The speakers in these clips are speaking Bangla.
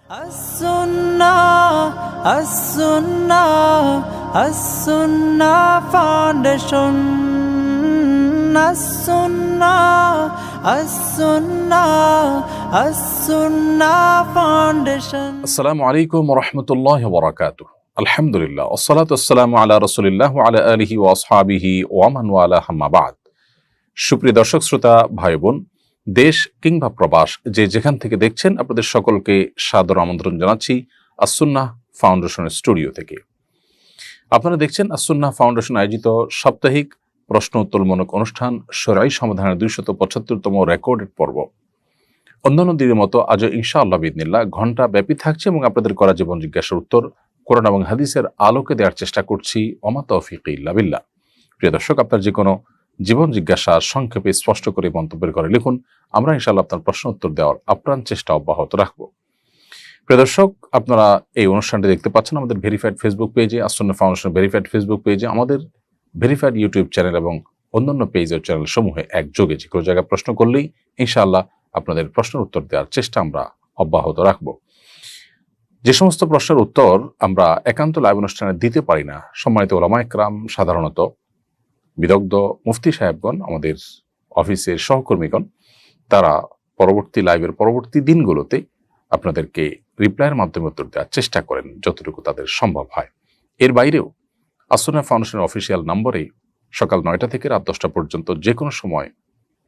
As-Sunnah Foundation. As-Sunnah Foundation. আসসালামু আলাইকুম ওয়া রাহমাতুল্লাহি ওয়া বারাকাতুহু। আলহামদুলিল্লাহ ওয়াসসালাতু ওয়াসসালামু আলা রাসূলিল্লাহ ওয়া আলা আলিহি ওয়া আসহাবিহি ওয়া মান ওয়ালা, আম্মা বা'দ। সুপ্রিয় দর্শক শ্রোতা ভাই বোন, দেশ কিংবা প্রবাস যে যেখান থেকে দেখছেন, আপনাদের সকলকে সাদর আমন্ত্রণ জানাচ্ছি আস-সুন্নাহ ফাউন্ডেশনের স্টুডিও থেকে। আপনারা দেখছেন আস-সুন্নাহ ফাউন্ডেশন আয়োজিত সাপ্তাহিক প্রশ্ন উত্তরমূলক অনুষ্ঠান শরঈ সমাধানের 275তম রেকর্ডেড পর্ব। অন্যান্য দিনের মতো আজও ইনশাআল্লাহ বিইذনিল্লাহ ঘণ্টা ব্যাপী থাকছে এবং আপনাদের করা জীবন জিজ্ঞাসার উত্তর কোরআন এবং হাদিসের আলোকে দেওয়ার চেষ্টা করছি। ওমা তৌফিক ইল্লা বিল্লাহ। প্রিয় দর্শক, আপনার যে কোনো জীবন জিজ্ঞাসা সংক্ষেপে স্পষ্ট করে মন্তব্যের ঘরে লিখুন। আমরা ইনশাআল্লাহ আপনার প্রশ্ন উত্তর দেওয়ার আপ্রাণ চেষ্টা অব্যাহত রাখব। প্রিয় দর্শক, আপনারা এই অনুষ্ঠানটি দেখতে পাচ্ছেন আমাদের ভেরিফাইড ফেসবুক পেজে, আস-সুন্নাহ ফাউন্ডেশন ভেরিফাইড ফেসবুক পেজে, আমাদের ভেরিফাইড ইউটিউব চ্যানেল এবং অন্যান্য পেজ ও চ্যানেল সমূহে একযোগে যে কোনো জায়গায় প্রশ্ন করলেই ইনশাআল্লাহ আপনাদের প্রশ্নের উত্তর দেওয়ার চেষ্টা আমরা অব্যাহত রাখব। যে সমস্ত প্রশ্নের উত্তর আমরা একান্ত লাইভ অনুষ্ঠানে দিতে পারি না, সম্মানিত ওলামা ইকরাম, সাধারণত বিদগ্ধ মুফতি সাহেবগণ, আমাদের অফিসের সহকর্মীগণ, তারা পরবর্তী লাইভের পরবর্তী দিনগুলোতে আপনাদেরকে রিপ্লাইয়ের মাধ্যমে উত্তর দেওয়ার চেষ্টা করেন যতটুকু তাদের সম্ভব হয়। এর বাইরেও আস-সুন্নাহ ফাউন্ডেশনের অফিসিয়াল নম্বরে সকাল 9টা থেকে রাত 10টা পর্যন্ত যে কোনো সময়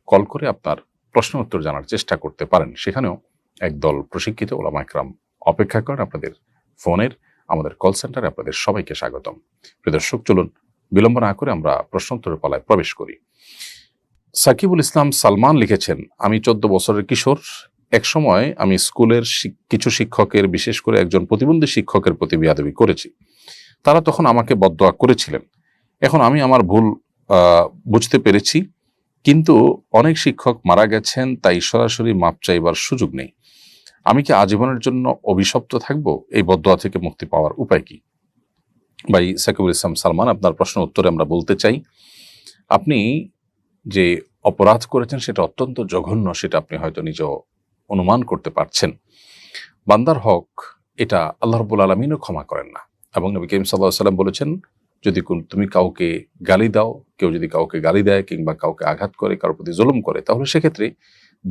কল করে আপনার প্রশ্ন উত্তর জানার চেষ্টা করতে পারেন। সেখানেও একদল প্রশিক্ষিত ওলামা ইকরাম অপেক্ষা করেন আপনাদের ফোনের। আমাদের কল সেন্টারে আপনাদের সবাইকে স্বাগতম। প্রিয় দর্শক, চলুন বিলম্ব না করে আমরা প্রশ্নোত্তরের পালায় প্রবেশ করি। সাকিবুল ইসলাম সালমান লিখেছেন, আমি 14 বছরের কিশোর। এক সময় আমি স্কুলের কিছু শিক্ষকের, বিশেষ করে একজন প্রতিবন্ধী শিক্ষকের প্রতি বেয়াদবি করেছি। তারা তখন আমাকে বদদোয়া করেছিলেন। এখন আমি আমার ভুল বুঝতে পেরেছি, কিন্তু অনেক শিক্ষক মারা গেছেন, তাই সরাসরি মাপ চাইবার সুযোগ নেই। আমি কি আজীবনের জন্য অভিশপ্ত থাকবো? এই বদদোয়া থেকে মুক্তি পাওয়ার উপায় কি? ভাই সাকিবুল ইসলাম সালমান, আপনার প্রশ্ন উত্তরে আমরা বলতে চাই, আপনি যে অপরাধ করেছেন সেটা অত্যন্ত জঘন্য, সেটা আপনি হয়তো নিজেও অনুমান করতে পারছেন। বান্দার হক এটা আল্লাহ রাব্বুল আলামিনও ক্ষমা করেন না, এবং নবী করিম সাল্লাল্লাহু আলাইহি ওয়াসাল্লাম বলেছেন, যদি তুমি কাউকে গালি দাও, কেউ যদি কাউকে গালি দেয় কিংবা কাউকে আঘাত করে, কারোর প্রতি জুলুম করে, তাহলে সেক্ষেত্রে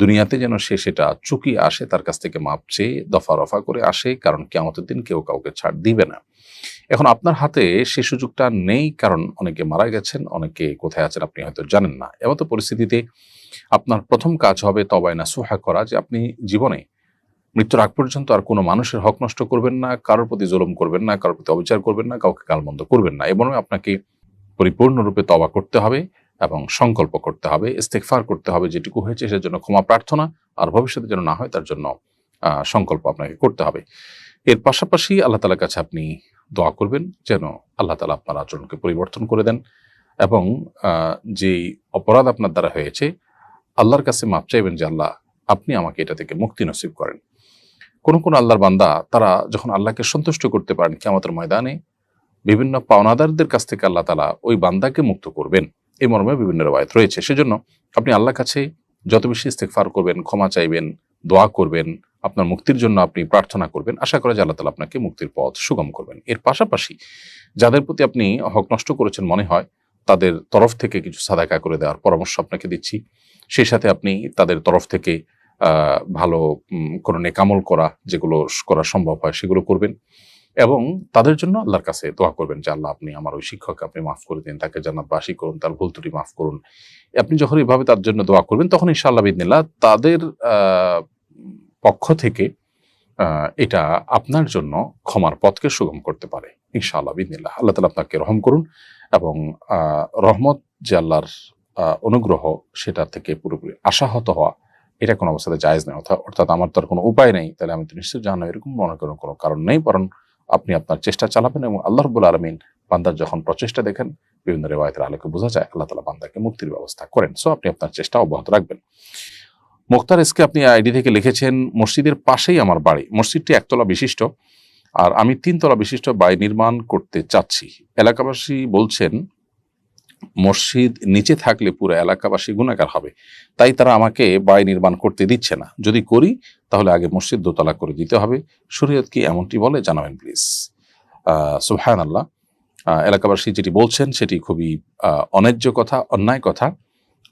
দুনিয়াতে যেন সে সেটা চুকিয়ে আসে, তার কাছ থেকে মাপ চেয়ে দফা রফা করে আসে, কারণ কিয়ামতের দিন কেউ কাউকে ছাড় দিবে না। এখন আপনার হাতে সে সুযোগটা নেই, কারণ অনেকে মারা গেছেন, অনেকে কোথায় আছেন আপনি হয়তো জানেন না। এমতো পরিস্থিতিতে আপনার প্রথম কাজ হবে তওবায়ে নাসুহা করা, যে আপনি জীবনে মৃত্যুর আগ পর্যন্ত আর কোনো মানুষের হক নষ্ট করবেন না, কারোর প্রতি জুলুম করবেন না, কারোর প্রতি অবিচার করবেন না, কাউকে গালমন্দ করবেন না। এবং আপনাকে পরিপূর্ণরূপে তওবা করতে হবে এবং সংকল্প করতে হবে, ইস্তেগফার করতে হবে, যেটুকু হয়েছে সেজন্য ক্ষমা প্রার্থনা, আর ভবিষ্যতে যেন না হয় তার জন্য সংকল্প আপনাকে করতে হবে। এর পাশাপাশি আল্লাহ তাআলার কাছে আপনি দোয়া করবেন যেন আল্লাহ তাআলা আপনার আচরণকে পরিবর্তন করে দেন, এবং যেই অপরাধ আপনার দ্বারা হয়েছে আল্লাহর কাছে মাপ চাইবেন যে আল্লাহ, আপনি আমাকে এটা থেকে মুক্তি নসিব করেন। কোন আল্লাহর বান্দা তারা যখন আল্লাহকে সন্তুষ্ট করতে পারেন, কিয়ামতের ময়দানে বিভিন্ন পাওনাদারদের কাছ থেকে আল্লাহ তাআলা ওই বান্দাকে মুক্ত করবেন, এই মর্মে বিভিন্ন রওয়ায়াত রয়েছে। সেজন্য আপনি আল্লাহর কাছে যত বেশি ইস্তেগফার করবেন, ক্ষমা চাইবেন, দোয়া করবেন, আপনার মুক্তির জন্য আপনি প্রার্থনা করবেন, আশা করা যায় আল্লাহ তাআলা আপনাকে মুক্তির পথ সুগম করবেন। এর পাশাপাশি যাদের প্রতি আপনি হক নষ্ট করেছেন মনে হয়, তাদের তরফ থেকে কিছু সাদাকা করে দেওয়ার পরামর্শ আপনাকে দিচ্ছি। সেই সাথে আপনি তাদের তরফ থেকে ভালো কোনো নেক আমল করা, যেগুলো করা সম্ভব হয় সেগুলো করবেন, এবং তাদের জন্য আল্লাহর কাছে দোয়া করবেন যে আল্লাহ, আপনি আমার ওই শিক্ষককে আপনি মাফ করে দিন, তাকে জান্নাতবাসী করুন, তার ভুল ত্রুটি মাফ করুন। আপনি যখন এইভাবে তার জন্য দোয়া করবেন, তখন ইনশাআল্লাহ বিইذনিল্লাহ তাদের পক্ষ থেকে এটা আপনার জন্য ক্ষমার পথকে সুগম করতে পারে ইনশাআল্লাহ বিইذনিল্লাহ। আল্লাহ তাআলা আপনাকে রহম করুন, এবং রহমত যে আল্লাহর অনুগ্রহ, সেটা থেকে পুরোপুরি আশাহত হওয়া এটা কোনো অবস্থাতে জায়েজ নেই। অর্থাৎ আমার তো আর কোনো উপায় নেই, তাহলে আমি তো নিশ্চয় জাহান্নামে, এরকম মনে করার কোনো কারণ নেই, বরং আপনি আপনার চেষ্টা চালাবেন, এবং আল্লাহ রাব্বুল আলামিন বান্দার যখন প্রচেষ্টা দেখেন, বিভিন্ন রিওয়ায়াতের আলোকে বোঝা যায় আল্লাহ তাআলা বান্দাকে মুক্তির ব্যবস্থা করেন। সো আপনি আপনার চেষ্টা অব্যাহত রাখবেন। মুখতার এসকে আপনি আইডি থেকে লিখেছেন, মসজিদের পাশেই আমার বাড়ি, মসজিদটি 1 তলা বিশিষ্ট, আর আমি 3 তলা বিশিষ্ট বাড়ি নির্মাণ করতে চাচ্ছি। এলাকাবাসী বলছেন মসজিদ নিচে থাকলে পুরো এলাকাবাসী গুনাহগার হবে, তাই তারা আমাকে বাড়ি নির্মাণ করতে দিচ্ছে না। যদি করি তাহলে আগে মসজিদ দোতলা করে দিতে হবে। শরীয়ত কি এমনটি বলে? জানাবেন প্লিজ। সুবহানাল্লাহ। এলাকাবাসী যেটি বলছেন সেটি খুবই অন্যায্য কথা, অন্যায় কথা।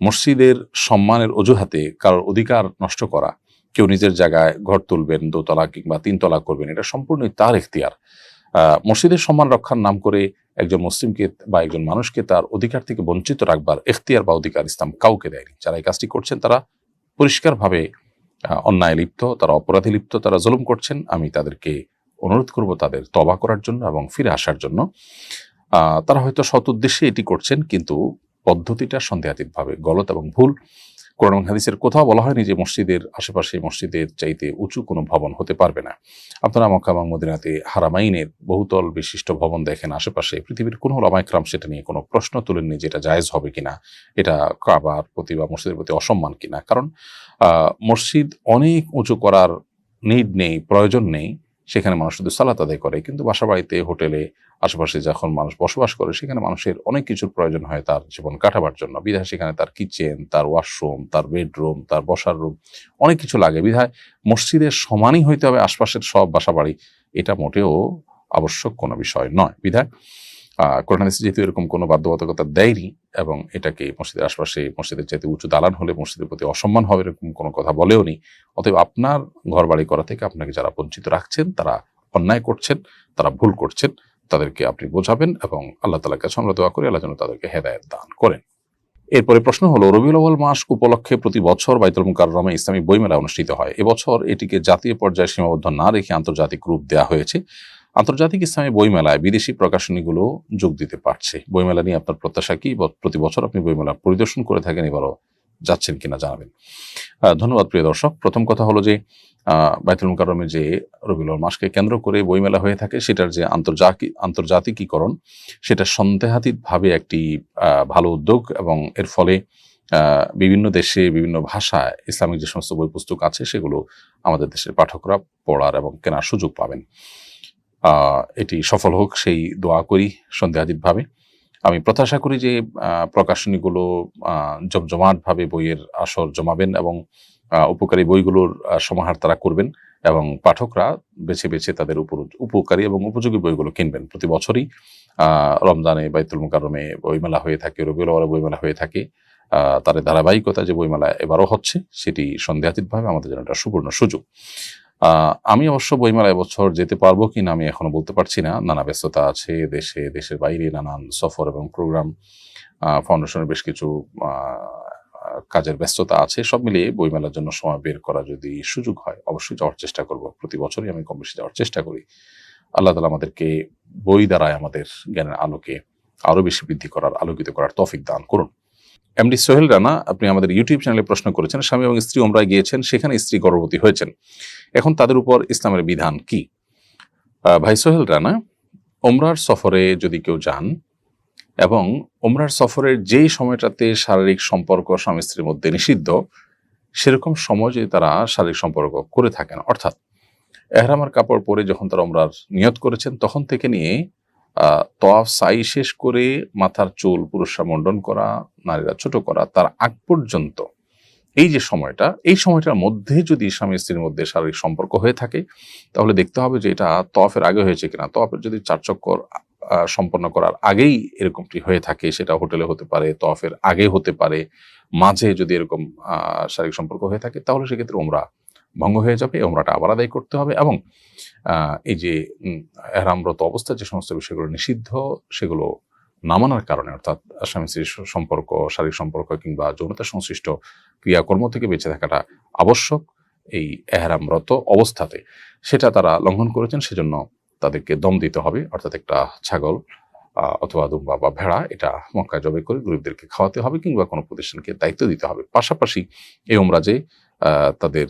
মসজিদের সম্মানের অজুহাতে কারোর অধিকার নষ্ট করা, কেউ নিজের জায়গায় ঘর তুলবেন, দোতলা কিংবা তিনতলা করবেন, এটা সম্পূর্ণই তার এখতিয়ার। মসজিদের সম্মান রক্ষার নাম করে একজন মুসলিমকে বা একজন মানুষকে তার অধিকার থেকে বঞ্চিত রাখবার এখতিয়ার বা অধিকার ইসলাম কাউকে দেয়নি। যারা এই কাজটি করছেন তারা পরিষ্কারভাবে অন্যায় লিপ্ত, তারা অপরাধী লিপ্ত, তারা জুলুম করছেন। আমি তাদেরকে অনুরোধ করব তাদের তওবা করার জন্য এবং ফিরে আসার জন্য। তারা হয়তো সৎ উদ্দেশ্যে এটি করছেন, কিন্তু পদ্ধতিটা সন্দেহাতীতভাবে গলত এবং ভুল। কোরআন এবং হাদিসের কোথাও বলা হয়নি যে মসজিদের আশেপাশে মসজিদের চাইতে উঁচু কোনো ভবন হতে পারবে না। আপনারা মক্কা এবং মদিনাতে হারামাইনের বহুতল বিশিষ্ট ভবন দেখেন আশেপাশে, পৃথিবীর কোনো উলামা ইকরাম সেটা নিয়ে কোনো প্রশ্ন তুলেননি যে এটা জায়েজ হবে কিনা, এটা কাবার প্রতি বা মসজিদের প্রতি অসম্মান কিনা। কারণ মসজিদ অনেক উঁচু করার নিড নেই, প্রয়োজন নেই। সেখানে মানুষ শুধু সালাত আদায় করে, কিন্তু বাসা বাড়িতে, হোটেলে, আশেপাশে যখন মানুষ বসবাস করে সেখানে মানুষের অনেক কিছুর প্রয়োজন হয় তার জীবন কাটাবার জন্য। বিধায় সেখানে তার কিচেন, তার ওয়াশরুম, তার বেডরুম, তার বসার রুম, অনেক কিছু লাগে। বিধায় মসজিদের সমানই হইতে হবে আশপাশের সব বাসা বাড়ি, এটা মোটেও আবশ্যক কোনো বিষয় নয়। বিধায় কোরআন হাদিসে যেহেতু এরকম কোনো বাধ্যবাধকতা দেয়নি এবং এটাকে মসজিদের আশপাশে মসজিদের চাইতে উঁচু দালান হলে মসজিদের প্রতি অসম্মান হবে এরকম কোনো কথা বলেও নি। অতএব আপনার ঘর বাড়ি করা থেকে আপনাকে যারা বঞ্চিত রাখছেন, তারা অন্যায় করছেন, তারা ভুল করছেন, তাদেরকে আপনি বোঝাবেন এবং আল্লাহ তাআলার কাছে আমরা দোয়া করি আল্লাহ যেন তাদেরকে হেদায়েত দান করেন। এরপরে প্রশ্ন হলো, রবিউল আউয়াল মাস উপলক্ষে প্রতি বছর বাইতুল মুকাররমে ইসলামী বইমেলা অনুষ্ঠিত হয়। এবছর এটিকে জাতীয় পর্যায়ে সীমাবদ্ধ না রেখে আন্তর্জাতিক রূপ দেওয়া হয়েছে। আন্তর্জাতিক ইসলামী বইমেলায় বিদেশি প্রকাশনীগুলো যোগ দিতে পারছে। বইমেলা নিয়ে আপনার প্রত্যাশা কি? প্রতি বছর আপনি বইমেলা পরিদর্শন করে থাকেন, এবারও যাচ্ছেন কিনা জানাবেন। ধন্যবাদ প্রিয় দর্শক। প্রথম কথা হলো যে বাইতুল মুকাররমে যে রবিউল আউয়াল মাসকে কেন্দ্র করে বইমেলা হয়ে থাকে, সেটার যে আন্তর্জাতিকীকরণ, সেটা সন্দেহাতীতভাবে একটি ভালো উদ্যোগ এবং এর ফলে বিভিন্ন দেশে বিভিন্ন ভাষায় ইসলামিক যে সমস্ত বই পুস্তক আছে সেগুলো আমাদের দেশের পাঠকরা পড়ার এবং কেনার সুযোগ পাবেন। এটি সফল হোক সেই দোয়া করি সন্দেহাতীতভাবে। আমি প্রত্যাশা করি যে প্রকাশনীগুলো জমজমাটভাবে বইয়ের আসর জমাবেন এবং উপকারী বইগুলোর সমাহার তারা করবেন এবং পাঠকরা বেছে বেছে তাদের উপকারী এবং উপযোগী বইগুলো কিনবেন। প্রতি বছরই রমজানে বাইতুল মুকাররমে বইমেলা হয়ে থাকে, রবিউল আউয়ালে বইমেলা হয়ে থাকে। তার ধারাবাহিকতা যে বইমেলা এবারও হচ্ছে, সেটি সন্দেহাতীতভাবে আমাদের জন্য একটা সুবর্ণ সুযোগ। আমি অবশ্য বইমেলা এবছর যেতে পারবো কিনা আমি এখনো বলতে পারছি না। নানা ব্যস্ততা আছে, দেশের বাইরে নানান সফর এবং প্রোগ্রাম, ফাউন্ডেশনের বেশ কিছু কাজের ব্যস্ততা আছে। সব মিলিয়ে বইমেলার জন্য সময় বের করা যদি সুযোগ হয় অবশ্যই যাওয়ার চেষ্টা করব। প্রতি বছরই আমি কম বেশি যাওয়ার চেষ্টা করি। আল্লাহ তাআলা আমাদেরকে বই দ্বারায় আমাদের জ্ঞানের আলোকে আরো বেশি বৃদ্ধি করার, আলোকিত করার তৌফিক দান করুন। এমডি সোহেল রানা, আপনি আমাদের ইউটিউব চ্যানেলে প্রশ্ন করেছেন, স্বামী এবং স্ত্রী উমরায় গিয়েছেন, সেখানে স্ত্রী গর্ভবতী হয়েছেন, এখন তাদের উপর ইসলামের বিধান কি? ভাই সোহেল রানা, উমরার সফরে যদি কেউ যান এবং উমরার সফরের যেই সময়টাতে শারীরিক সম্পর্ক স্বামী স্ত্রীর মধ্যে নিষিদ্ধ, সেরকম সময় যদি তারা শারীরিক সম্পর্ক করে থাকেন, অর্থাৎ এহরামের কাপড় পরে যখন তারা উমরার নিয়ত করেছেন তখন থেকে নিয়ে তওয়াফ সাই শেষ করে মাথার চুল পুরুষরা মুন্ডন করা, নারীরা ছোট করা, তার আগ পর্যন্ত এই যে সময়টা, এই সময়টার মধ্যে যদি স্বামী স্ত্রীর মধ্যে শারীরিক সম্পর্ক হয়ে থাকে, তাহলে দেখতে হবে যে এটা তওয়াফের আগে হয়েছে কিনা। তওয়াফের যদি 4 চক্কর সম্পন্ন করার আগেই এরকমটি হয়ে থাকে, সেটা হোটেলে হতে পারে, তওয়াফের আগে হতে পারে, মাঝে যদি এরকম শারীরিক সম্পর্ক হয়ে থাকে, তাহলে সেক্ষেত্রে উমরা ভঙ্গ হয়ে যাবে। উমরাটা আবার আদায় করতে হবে এবং এই যে এহরামরত অবস্থায় যে সমস্ত বিষয়গুলো নিষিদ্ধ, সেগুলো না মানার কারণে, অর্থাৎ স্বামী স্ত্রীর সম্পর্ক, শারীরিক সম্পর্ক কিংবা যৌনতা সংশ্লিষ্ট ক্রিয়াকর্ম থেকে বেঁচে থাকাটা আবশ্যক এই এহরামরত অবস্থাতে, সেটা তারা লঙ্ঘন করেছেন। সেজন্য তাদেরকে দম দিতে হবে, অর্থাৎ একটা ছাগল অথবা দুম্বা বা ভেড়া, এটা মক্কায় জবাই করে গরিবদেরকে খাওয়াতে হবে কিংবা কোনো প্রতিষ্ঠানকে দায়িত্ব দিতে হবে। পাশাপাশি এই উমরা যে তাদের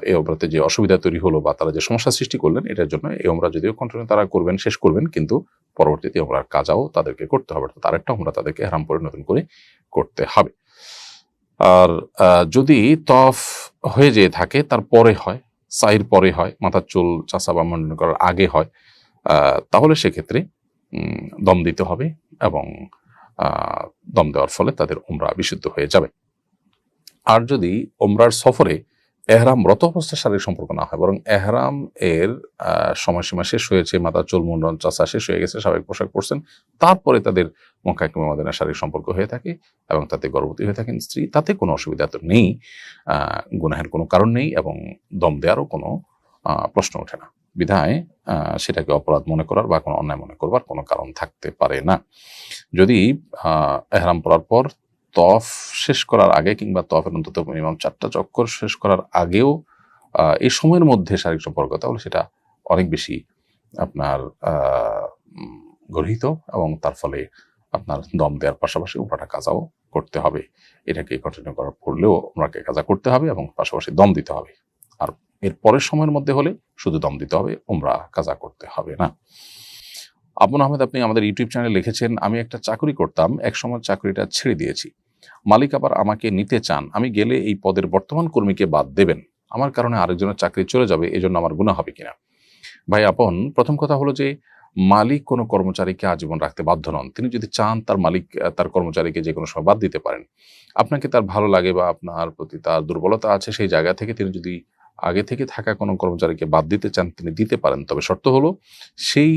এই উমরাতে যে অসুবিধা তৈরি হলো বা তারা যে সমস্যা সৃষ্টি করলেন, এটার জন্য এই উমরা যদিও কন্টিনিউ তারা করবেন, শেষ করবেন, কিন্তু পরবর্তীতে উমরার কাজাও তাদেরকে করতে হবে, তার একটা উমরা তাদেরকে ইহরাম পরে নতুন করে করতে হবে। আর যদি তওয়াফ হয়ে যেয়ে থাকে, তারপরে হয়, সাইর পরে হয়, মাথার চুল চাষা বা মুন্ডন করার আগে হয়, তাহলে সেক্ষেত্রে দম দিতে হবে এবং দম দেওয়ার ফলে তাদের উমরা বিশুদ্ধ হয়ে যাবে। আর যদি উমরার সফরে এহরামরত অবস্থায় শারীরিক সম্পর্ক না হয়, বরং এহরাম এর সময়সীমা শেষ হয়েছে, মাথা চুল মুন্ডন চাচা শেষ হয়ে গেছে, স্বাভাবিক পোশাক পরছেন, তারপরে তাদের মক্কা কিংবা মদিনায় শারীরিক সম্পর্ক হয়ে থাকে এবং তাতে গর্ভবতী হয়ে থাকেন স্ত্রী, তাতে কোনো অসুবিধা তো নেই, গুনাহের কোনো কারণ নেই এবং দম দেওয়ারও কোনো প্রশ্ন ওঠে না। বিধায় সেটাকে অপরাধ মনে করার বা কোনো অন্যায় মনে করবার কোনো কারণ থাকতে পারে না। যদি এহরাম পরার পর তফ শেষ করার আগে কিংবা তফের অন্তত মিনিমাম 4টা চক্কর শেষ করার আগেও এই সময়ের মধ্যে শারীরিক সম্পর্ক, তাহলে সেটা অনেক বেশি আপনার গর্হিত এবং তার ফলে আপনার দম দেওয়ার পাশাপাশি উমরাটা কাজাও করতে হবে। এটাকে কন্টিনিউ করার পড়লেও উমরাকে কাজা করতে হবে এবং পাশাপাশি দম দিতে হবে। আর এর পরের সময়ের মধ্যে হলে শুধু দম দিতে হবে, উমরা কাজা করতে হবে না। আবু আহমেদ, আপনি আমাদের ইউটিউব চ্যানেলে লিখেছেন, আমি একটা চাকরি করতাম, একসময় চাকরিটা ছেড়ে দিয়েছি, মালিক আবার আমাকে নিতে চান, আমি গেলে এই পদের বর্তমান কর্মীকে বাদ দেবেন, আমার কারণে আরেকজনের চাকরি চলে যাবে, এজন্য আমার গুনাহ হবে কিনা? ভাই আপন, প্রথম কথা হলো যে মালিক কোনো কর্মচারীকে আজীবন রাখতে বাধ্য নন। তিনি যদি চান তার মালিক তার কর্মচারীকে যে কোনো সময় বাদ দিতে পারেন। আপনাকে তার ভালো লাগে বা আপনার প্রতি তার দুর্বলতা আছে, সেই জায়গা থেকে তিনি যদি আগে থেকে থাকা কোনো কর্মচারীকে বাদ দিতে চান তিনি দিতে পারেন। তবে শর্ত হলো সেই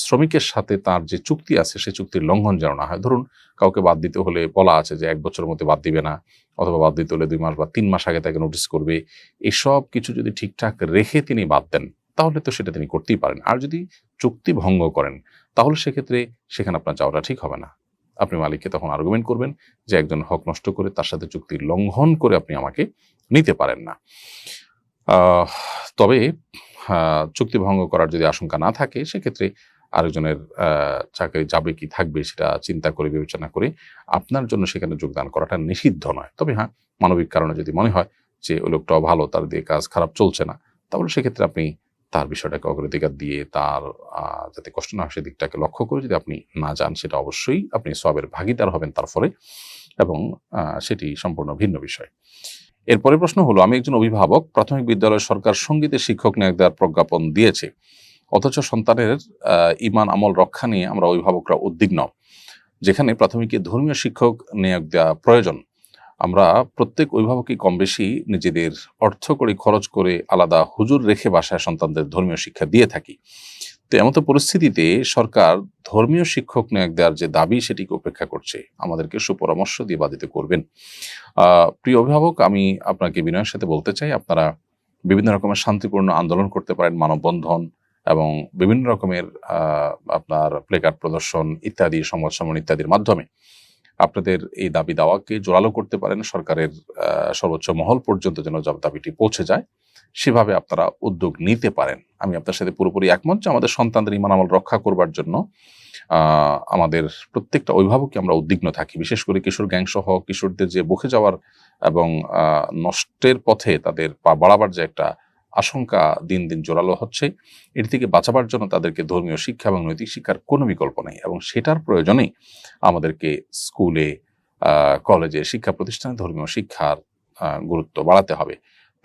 শ্রমিকের সাথে তার যে চুক্তি আছে সেই চুক্তির লঙ্ঘন যেন না হয়। ধরুন কাউকে বাদ দিতে হলে বলা আছে যে 1 বছরের মধ্যে বাদ দিবে না, অথবা বাদ দিতে হলে 2 মাস বা 3 মাস আগে তাকে নোটিস করবে। এসব কিছু যদি ঠিকঠাক রেখে তিনি বাদ দেন তাহলে তো সেটা তিনি করতেই পারেন। আর যদি চুক্তি ভঙ্গ করেন তাহলে সেক্ষেত্রে সেখানে আপনার যাওয়াটা ঠিক হবে না। আপনি মালিককে তখন আর্গুমেন্ট করবেন যে একজন হক নষ্ট করে তার সাথে চুক্তি লঙ্ঘন করে আপনি আমাকে নিতে পারেন না। তবে চুক্তি ভঙ্গ করার যদি আশঙ্কা না থাকে সেক্ষেত্রে আরেকজনের চাকরি যাবে কি থাকবে সেটা চিন্তা করে বিবেচনা করে আপনার জন্য সেখানে যোগদান করাটা নিষিদ্ধ নয়। তবে হ্যাঁ, মানবিক কারণে যদি মনে হয় যে ওই লোকটাও ভালো, তার দিয়ে কাজ খারাপ চলছে না, তাহলে সেক্ষেত্রে আপনি তার বিষয়টাকে অগ্রাধিকার দিয়ে তার যাতে কষ্ট না হয় সেদিকটাকে লক্ষ্য করে যদি আপনি না যান, সেটা অবশ্যই আপনি সওয়াবের ভাগীদার হবেন তার ফলে, এবং সেটি সম্পূর্ণ ভিন্ন বিষয়। এরপরে প্রশ্ন হলো, আমি একজন অভিভাবক, প্রাথমিক বিদ্যালয়ের সরকার সঙ্গীতের শিক্ষক নিয়োগ দেওয়ার প্রজ্ঞাপন দিয়েছে, অথচ সন্তানের ঈমান আমল রক্ষা নিয়ে আমরা অভিভাবকরা উদ্বিগ্ন। যেখানে প্রাথমিকে ধর্মীয় শিক্ষক নিয়োগ দেওয়া প্রয়োজন, আমরা প্রত্যেক অভিভাবকই কম বেশি নিজেদের অর্থ করে খরচ করে আলাদা হুজুর রেখে বাসায় সন্তানদের ধর্মীয় শিক্ষা দিয়ে থাকি। তো এমতো পরিস্থিতিতে সরকার ধর্মীয় শিক্ষক নিয়োগ দেওয়ার যে দাবি সেটিকে উপেক্ষা করছে, আমাদেরকে সুপরামর্শ দিয়ে বাধিত করবেন। প্রিয় অভিভাবক, আমি আপনাকে বিনয়ের সাথে বলতে চাই, আপনারা বিভিন্ন রকমের শান্তিপূর্ণ আন্দোলন করতে পারেন, মানববন্ধন এবং বিভিন্ন রকমের আপনার প্লেকার্ড প্রদর্শন ইত্যাদি, সংবাদ সম্মেলন ইত্যাদির মাধ্যমে আপনাদের এই দাবি দাওয়াকে জোরালো করতে পারেন। সরকারের সর্বোচ্চ মহল পর্যন্ত যেন দাবিটি পৌঁছে যায় সেভাবে আপনারা উদ্যোগ নিতে পারেন। আমি আপনার সাথে পুরোপুরি একমত যে আমাদের সন্তানদের ঈমান আমল রক্ষা করবার জন্য আমাদের প্রত্যেকটা অভিভাবককে আমরা উদ্বিগ্ন থাকি। বিশেষ করে কিশোর গ্যাং সহ কিশোরদের যে বকে যাওয়ার এবং নষ্টের পথে তাদের পা বাড়াবার যে একটা আশঙ্কা দিন দিন জোরালো হচ্ছে, এর থেকে বাঁচাবার জন্য তাদেরকে ধর্মীয় শিক্ষা এবং নৈতিক শিক্ষার কোনো বিকল্প নেই, এবং সেটার প্রয়োজনেই আমাদেরকে স্কুলে, কলেজে, শিক্ষা প্রতিষ্ঠানে ধর্মীয় শিক্ষার গুরুত্ব বাড়াতে হবে।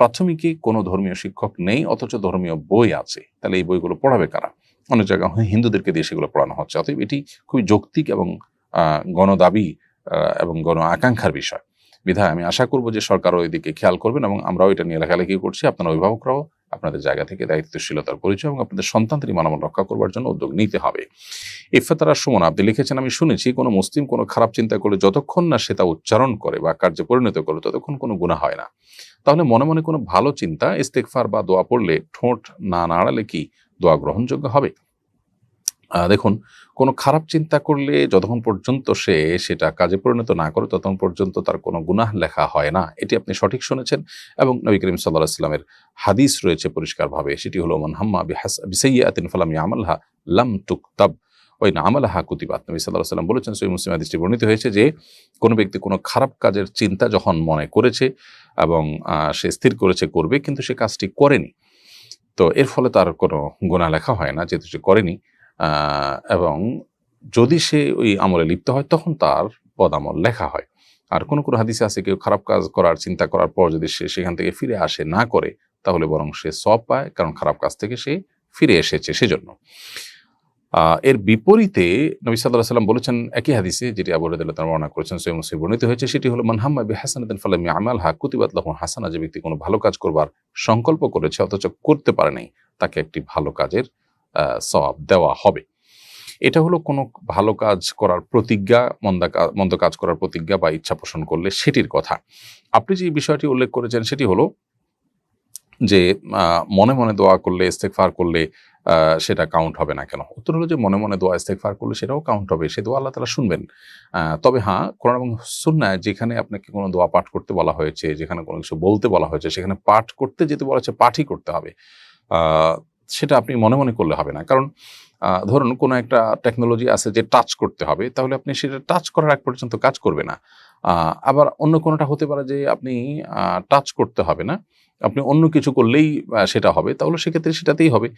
প্রাথমিকে কোনো ধর্মীয় শিক্ষক নেই অথচ ধর্মীয় বই আছে, তাহলে এই বইগুলো পড়াবে কারা? অনেক জায়গায় হিন্দুদেরকে দিয়ে সেগুলো পড়ানো হচ্ছে। অতএব এটি খুবই যৌক্তিক এবং গণদাবি এবং গণ আকাঙ্ক্ষার বিষয়। বিধায় আমি আশা করব যে সরকারও ওই দিকে খেয়াল করবেন, এবং আমরাও এটা নিয়ে লেখালেখি করছি। আপনারা অভিভাবকরাও আপনাদের জায়গা থেকে দায়িত্বশীলতার পরিচয় এবং আপনাদের সন্তানদের ঈমান আমল রক্ষা করবার জন্য উদ্যোগ নিতে হবে। ইফতারা সুমন, আপনি লিখেছেন, আমি শুনেছি কোনো মুসলিম কোনো খারাপ চিন্তা করলে যতক্ষণ না সে তা উচ্চারণ করে বা কার্যে পরিণত করে ততক্ষণ কোনো গুনাহ হয় না। তাহলে মনে মনে কোনো ভালো চিন্তা, ইস্তেগফার বা দোয়া পড়লে ঠোঁট না নাড়ালে কি দোয়া গ্রহণযোগ্য হবে? দেখুন, কোনো খারাপ চিন্তা করলে যতক্ষণ পর্যন্ত সে সেটা কাজে পরিণত না করে ততক্ষণ পর্যন্ত তার কোনো গুনাহ লেখা হয় না। এটি আপনি সঠিক শুনেছেন, এবং নবী করিম সাল্লাল্লাহু আলাইহি ওয়াসাল্লামের হাদিস রয়েছে পরিষ্কারভাবে, সেটি হলো মান হাম্মা বিসাইয়্যাতিন ফালাম ইয়ামালহা লাম তুকতাব ওয়া ইন আমালাহা কুতিবাত। নবী সাল্লাল্লাহু আলাইহি ওয়াসাল্লাম বলেছেন, সহিহ মুসলিম হাদিসটি বর্ণিত হয়েছে যে কোনো ব্যক্তি কোনো খারাপ কাজের চিন্তা যখন মনে করেছে এবং সে স্থির করেছে করবে, কিন্তু সে কাজটি করেনি, তো এর ফলে তার কোনো গুনাহ লেখা হয় না যেহেতু সে করেনি। এবং যদি সে ওই আমলে লিপ্ত হয় তখন তার বদামল লেখা হয়। আর কোনো কোনো হাদিসে আছে কেউ খারাপ কাজ করার চিন্তা করার পর যদি সে সেখান থেকে ফিরে আসে না করে, তাহলে বরং সে সওয়াব পায়, কারণ খারাপ কাজ থেকে সে ফিরে এসেছে সেজন্য। এর বিপরীতে নবী সাল্লাল্লাহু আলাইহি ওয়াসাল্লাম বলেছেন একই হাদিসে, যেটি আবু হুরায়রা রাদিয়াল্লাহু আনহু বর্ণনা করেছেন, সহিহ মুসলিমে বর্ণিত হয়েছে, সেটি হলো মান হাম্মা বিহাসানাতিন ফালাম ইয়ামালহা কুতিবাত লাহু হাসানা। যে ব্যক্তি কোনো ভালো কাজ করবার সংকল্প করেছে অথচ করতে পারে নাই, তাকে একটি ভালো কাজের সওয়াব দেওয়া হবে। এটা হলো কোনো ভালো কাজ করার প্রতিজ্ঞা, মন্দ কাজ করার প্রতিজ্ঞা বা ইচ্ছা পোষণ করলে সেটির কথা। আপনি যে বিষয়টি উল্লেখ করেছেন সেটি হলো যে মনে মনে দোয়া করলে, ইস্তেগফার করলে সেটা কাউন্ট হবে না কেন? উত্তর হলো যে মনে মনে দোয়া ইস্তেগফার করলে সেটাও কাউন্ট হবে, সে দোয়া আল্লাহ তাআলা শুনবেন। তবে হ্যাঁ, কোরআন এবং সুন্নায় যেখানে আপনাকে কোনো দোয়া পাঠ করতে বলা হয়েছে, যেখানে কোনো কিছু বলতে বলা হয়েছে, সেখানে পাঠ করতে যেতে বলা হয়েছে, পাঠই করতে হবে। সেটা আপনি মনে মনে করলে হবে না। কারণ ধরুন কোনো একটা টেকনোলজি আছে যে টাচ করতে হবে, তাহলে আপনি সেটা টাচ করার আগ পর্যন্ত কাজ করবে না। আবার অন্য কোনোটা হতে পারে যে আপনি টাচ করতে হবে না, আপনি অন্য কিছু করলেই সেটা হবে, তাহলে সেক্ষেত্রে সেটাতেই হবে।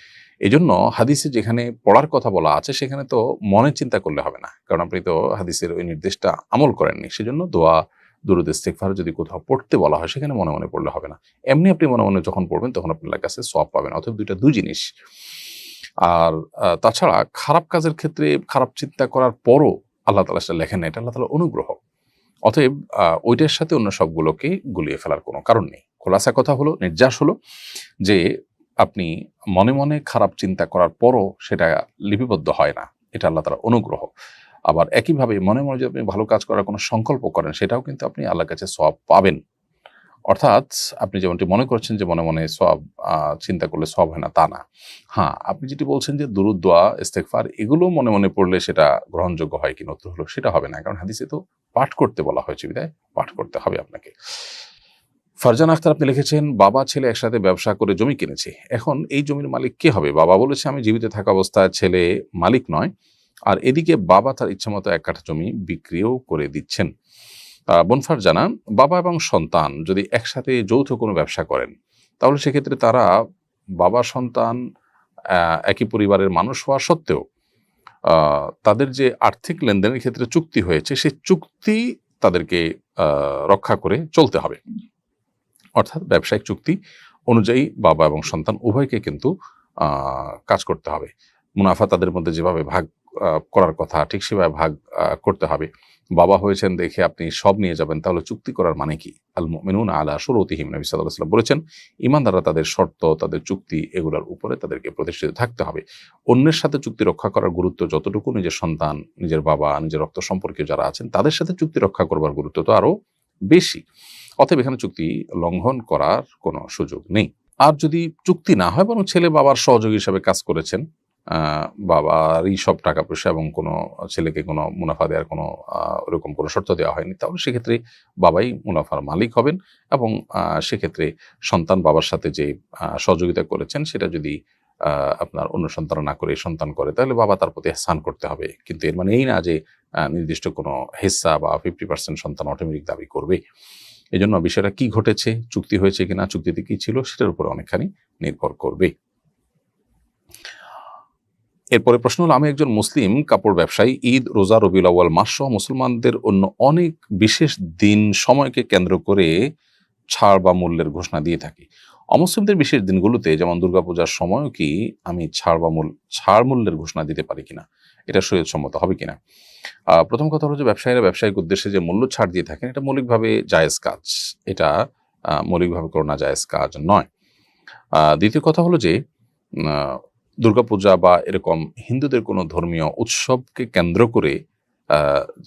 এজন্য হাদিসে যেখানে পড়ার কথা বলা আছে সেখানে তো মনে চিন্তা করলে হবে না, কারণ আপনি তো হাদিসের ওই নির্দেশটা আমল করেননি। সেজন্য দোয়া, দুরূদ, ইস্তিগফার যদি কোথাও পড়তে বলা হয় সেখানে মনে মনে পড়লে হবে না। এমনি আপনি মনে মনে যখন পড়বেন তখন আপনার কাছে সওয়াব পাবেন। অতএব দুই জিনিস। আর তাছাড়া খারাপ কাজের ক্ষেত্রে খারাপ চিন্তা করার পরও আল্লাহ তাআলা সেটা লেখেন না, এটা আল্লাহ তাআলার অনুগ্রহ। অতএব ওইটার সাথে অন্য সবগুলোকে গুলিয়ে ফেলার কোনো কারণ নেই। খোলাসা কথা হলো, নির্যাস হলো যে আপনি মনে মনে খারাপ চিন্তা করার পরও সেটা লিপিবদ্ধ হয় না, এটা আল্লাহ তাআলার অনুগ্রহ। আবার একইভাবে মনে মনে যদি আপনি ভালো কাজ করার কোনো সংকল্প করেন, সেটাও কিন্তু আপনি আল্লাহর কাছে সওয়াব পাবেন। অর্থাৎ আপনি যেমনটি মনে করছেন যে মনে মনে সওয়াব চিন্তা করলে সওয়াব হয় না, তা না। হ্যাঁ, আপনি যেটি বলছেন যে দুরূদ, দোয়া, ইস্তেগফার এগুলো মনে মনে পড়লে সেটা গ্রহণযোগ্য হয় কিনা, উত্তর হলো সেটা হবে না। কারণ হাদিসে তো পাঠ করতে বলা হয়েছে, বিধায় পাঠ করতে হবে আপনাকে। ফারজানা আখতার আপনি লিখেছেন, বাবা ছেলে একসাথে ব্যবসা করে জমি কিনেছে, এখন এই জমির মালিক কে হবে? বাবা বলেছে আমি জীবিত থাকা অবস্থায় ছেলে মালিক নয়, আর এদিকে বাবা তার ইচ্ছামতো এক কাঠা জমি বিক্রিও করে দিচ্ছেন। বোন ফারজানা, বাবা এবং সন্তান যদি একসাথে যৌথ কোনো ব্যবসা করেন, তাহলে সেক্ষেত্রে তারা বাবা সন্তান একই পরিবারের মানুষ হওয়া সত্ত্বেও তাদের যে আর্থিক লেনদেনের ক্ষেত্রে চুক্তি হয়েছে, সেই চুক্তি তাদেরকে রক্ষা করে চলতে হবে। অর্থাৎ ব্যবসায়িক চুক্তি অনুযায়ী বাবা এবং সন্তান উভয়কে কিন্তু কাজ করতে হবে। মুনাফা তাদের মধ্যে যেভাবে ভাগ করার কথা ঠিক সেভাবে ভাগ করতে হবে। বাবা হয়েছেন দেখে আপনি সব নিয়ে যাবেন, তাহলে চুক্তি করার মানে কি? আল মুমিনুনা আলা শুরুতিহিম, নবী সাল্লাল্লাহু আলাইহি ওয়াসাল্লাম বলেছেন, ঈমানদাররা তাদের শর্ত, তাদের চুক্তি এগুলোর উপরে তাদেরকে প্রতিষ্ঠিত থাকতে হবে। অন্যের সাথে চুক্তি রক্ষা করার গুরুত্ব যতটুকু নিজের সন্তান, নিজের বাবা, নিজের রক্ত সম্পর্কীয় যারা আছেন তাদের সাথে চুক্তি রক্ষা করবার গুরুত্ব তো আরো বেশি। অতএব এখানে চুক্তি লঙ্ঘন করার কোনো সুযোগ নেই। আর যদি চুক্তি না হয়, বরং ছেলে বাবার সহযোগী হিসাবে কাজ করেছেন, বাবারই সব টাকা পয়সা এবং কোনো ছেলেকে কোনো মুনাফা দেওয়ার কোনো ওরকম কোনো শর্ত দেওয়া হয়নি, তাহলে সেক্ষেত্রে বাবাই মুনাফার মালিক হবেন। এবং সেক্ষেত্রে সন্তান বাবার সাথে যে সহযোগিতা করেছেন সেটা যদি আপনার অন্য সন্তান না করে সন্তান করে, তাহলে বাবা তার প্রতি ইহসান করতে হবে। কিন্তু এর মানে এই না যে নির্দিষ্ট কোনো হিস্সা বা 50% সন্তান অটোমেটিক দাবি করবে। এই জন্য বিষয়টা কি ঘটেছে, চুক্তি হয়েছে কিনা, চুক্তিতে কি ছিল, সেটার উপর অনেকখানি নির্ভর করবে। এরপরে প্রশ্ন হলো, আমি একজন মুসলিম কাপড় ব্যবসায়ী, ঈদ, রোজা, রবিউল আউয়াল মাস সহ মুসলমানদের অন্য অনেক বিশেষ দিন সময়কে কেন্দ্র করে ছাড় বা মূল্যের ঘোষণা দিয়ে থাকি। অমুসলিমদের বিশেষ দিনগুলোতে যেমন দুর্গাপূজার সময়ও কি আমি ছাড় মূল্যের ঘোষণা দিতে পারি কিনা, এটা শরীয়তসম্মত হবে কিনা? প্রথম কথা হলো যে ব্যবসায়ীরা ব্যবসায়িক উদ্দেশ্যে যে মূল্য ছাড় দিয়ে থাকেন, এটা মৌলিকভাবে জায়েজ কাজ, এটা মৌলিকভাবে কোনো না জায়েজ কাজ নয়। দ্বিতীয় কথা হলো যে দুর্গাপূজা বা এরকম হিন্দুদের কোনো ধর্মীয় উৎসবকে কেন্দ্র করে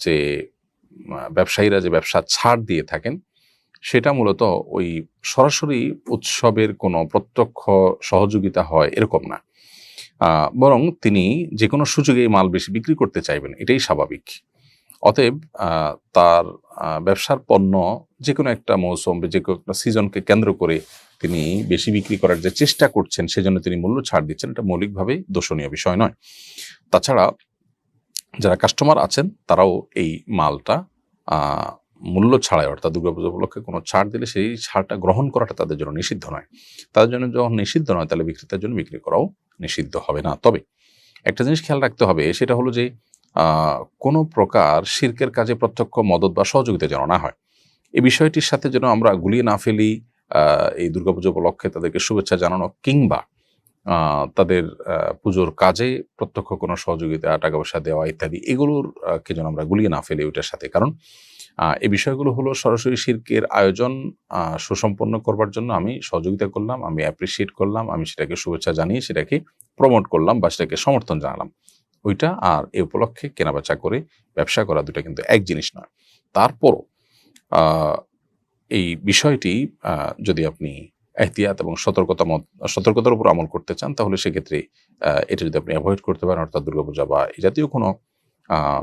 যে ব্যবসায়ীরা যে ব্যবসা ছাড় দিয়ে থাকেন, সেটা মূলত ওই সরাসরি উৎসবের কোনো প্রত্যক্ষ সহযোগিতা হয় এরকম না, বরং তিনি যে কোনো সুযোগে মাল বেশি বিক্রি করতে চাইবেন, এটাই স্বাভাবিক। অতএব তার ব্যবসার পণ্য যে কোনো একটা মৌসুম, যে কোনো একটা সিজনকে কেন্দ্র করে তিনি বেশি বিক্রি করার যে চেষ্টা করছেন, সেজন্য তিনি মূল্য ছাড় দিচ্ছেন, এটা মৌলিকভাবে দোষণীয় বিষয় নয়। তাছাড়া যারা কাস্টমার আছেন তারাও এই মালটা মূল্য ছাড়াই, অর্থাৎ দুর্গাপূজা উপলক্ষে কোনো ছাড় দিলে সেই ছাড়টা গ্রহণ করাটা তাদের জন্য নিষিদ্ধ নয়। তাদের জন্য যখন নিষিদ্ধ নয়, তাহলে বিক্রেতার জন্য বিক্রি করাও নিষিদ্ধ হবে না। তবে একটা জিনিস খেয়াল রাখতে হবে, সেটা হলো যে কোনো প্রকার শিরকের কাজে প্রত্যক্ষ মদত বা সহযোগিতা যেন না হয়। এই বিষয়টির সাথে যেন আমরা গুলিয়ে না ফেলি এই দুর্গাপূজা উপলক্ষে তাদেরকে শুভেচ্ছা জানানো কিংবা তাদের পুজোর কাজে প্রত্যক্ষ কোনো সহযোগিতা, টাকা পয়সা দেওয়া ইত্যাদি, এগুলোর কে যেন আমরা গুলিয়ে না ফেলি ওইটার সাথে। কারণ এই বিষয়গুলো হলো সরাসরি শিরকের আয়োজন সুসম্পন্ন করবার জন্য আমি সহযোগিতা করলাম, আমি অ্যাপ্রিসিয়েট করলাম, আমি সেটাকে শুভেচ্ছা জানিয়ে সেটাকে প্রমোট করলাম বা সেটাকে সমর্থন জানালাম। ওইটা আর এ উপলক্ষে কেনাবেচা করে ব্যবসা করা দুটা কিন্তু এক জিনিস নয়। তারপরও এই বিষয়টি যদি আপনি এহতিয়াত এবং সতর্কতার উপর আমল করতে চান, তাহলে সেক্ষেত্রে এটা যদি আপনি অ্যাভয়েড করতে পারেন, অর্থাৎ দুর্গাপূজা বা এই জাতীয় কোনো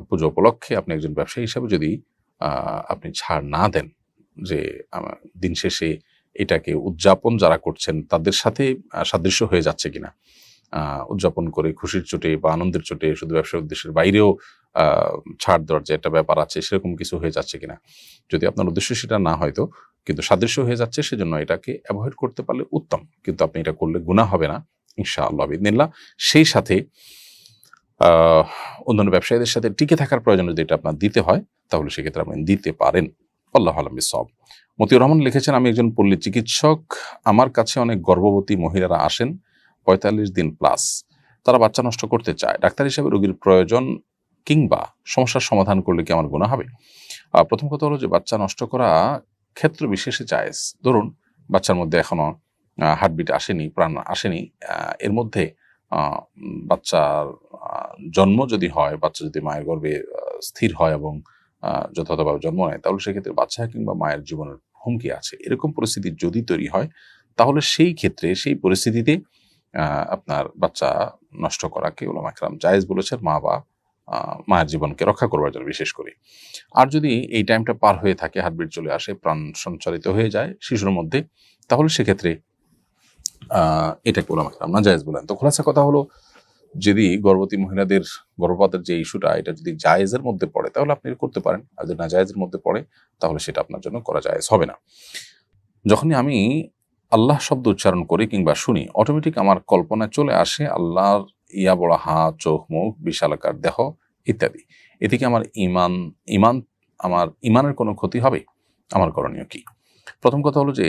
পুজো উপলক্ষে আপনি একজন ব্যবসায়ী হিসাবে যদি আপনি ছাড় না দেন, যে দিন শেষে এটাকে উদযাপন যারা করছেন তাদের সাথে সাদৃশ্য হয়ে যাচ্ছে কিনা, উদযাপন করে খুশির চোটে বা আনন্দের চোটে শুধু ব্যবসার উদ্দেশ্যের বাইরেও ছাড় দেওয়ার যে একটা ব্যাপার আছে সেরকম কিছু হয়ে যাচ্ছে কিনা। যদি আপনার উদ্দেশ্য সেটা না হয়তো, কিন্তু সাদৃশ্য হয়ে যাচ্ছে, সেজন্য এটাকে অ্যাভয়েড করতে পারলে উত্তম। কিন্তু আপনি এটা করলে গুনাহ হবে না ইনশাআল্লাহ বিইذনিল্লাহ। সেই সাথে অন্যান্য ব্যবসায়ীদের সাথে টিকে থাকার প্রয়োজন যদি এটা আপনার দিতে হয়, তাহলে সেক্ষেত্রে আপনি দিতে পারেন। আল্লাহু আ'লাম বিসওয়াব। মতিউর রহমান লিখেছেন, আমি একজন পল্লী চিকিৎসক। আমার কাছে অনেক গর্ভবতী মহিলারা আসেন 45 দিন প্লাস। তারা বাচ্চা নষ্ট করতে চায়। ডাক্তার হিসেবে রোগীর প্রয়োজন কিংবা সমস্যার সমাধান করলে কি আমার গুনাহ হবে? প্রথম কথা হলো যে বাচ্চা নষ্ট করা ক্ষেত্র বিশেষে জায়েজ। ধরুন বাচ্চার মধ্যে এখনো হার্টবিট আসেনি, প্রাণ আসেনি, এর মধ্যে বাচ্চার জন্ম যদি হয়, বাচ্চা যদি মায়ের গর্ভে স্থির হয় এবং যথাযথভাবে জন্ম নেয়, তাহলে সেক্ষেত্রে বাচ্চা কিংবা মায়ের জীবনের হুমকি আছে। এরকম পরিস্থিতি যদি তৈরি হয়, তাহলে সেই ক্ষেত্রে সেই পরিস্থিতিতে আপনার বাচ্চা নষ্ট করাকে উলামা কেরাম জায়েজ বলেছেন, মা বা মায়ের জীবনকে রক্ষা করবার জন্য বিশেষ করে। আর যদি এই টাইমটা পার হয়ে থাকে, হার্টবিট চলে আসে, প্রাণ সঞ্চারিত হয়ে যায় শিশুর মধ্যে, তাহলে সেক্ষেত্রে এটাকে উলামা কেরাম নাজায়েজ বলেন। তো খোলাসা কথা হলো, যদি গর্ভবতী মহিলাদের গর্ভপাতের যে ইস্যুটা, এটা যদি জায়েজের মধ্যে পড়ে তাহলে আপনি করতে পারেন, আর যদি নাজায়েজের মধ্যে পড়ে তাহলে সেটা আপনার জন্য করা জায়েজ হবে না। যখনই আমি আল্লাহ শব্দ উচ্চারণ করি কিংবা শুনি, অটোমেটিক আমার কল্পনায় চলে আসে আল্লাহর ইয়া বড় হাত, চোখ, মুখ, বিশালাকার দেহ ইত্যাদি। এতে কি আমার আমার ইমানের কোনো ক্ষতি হবে? আমার করণীয় কি? প্রথম কথা হলো যে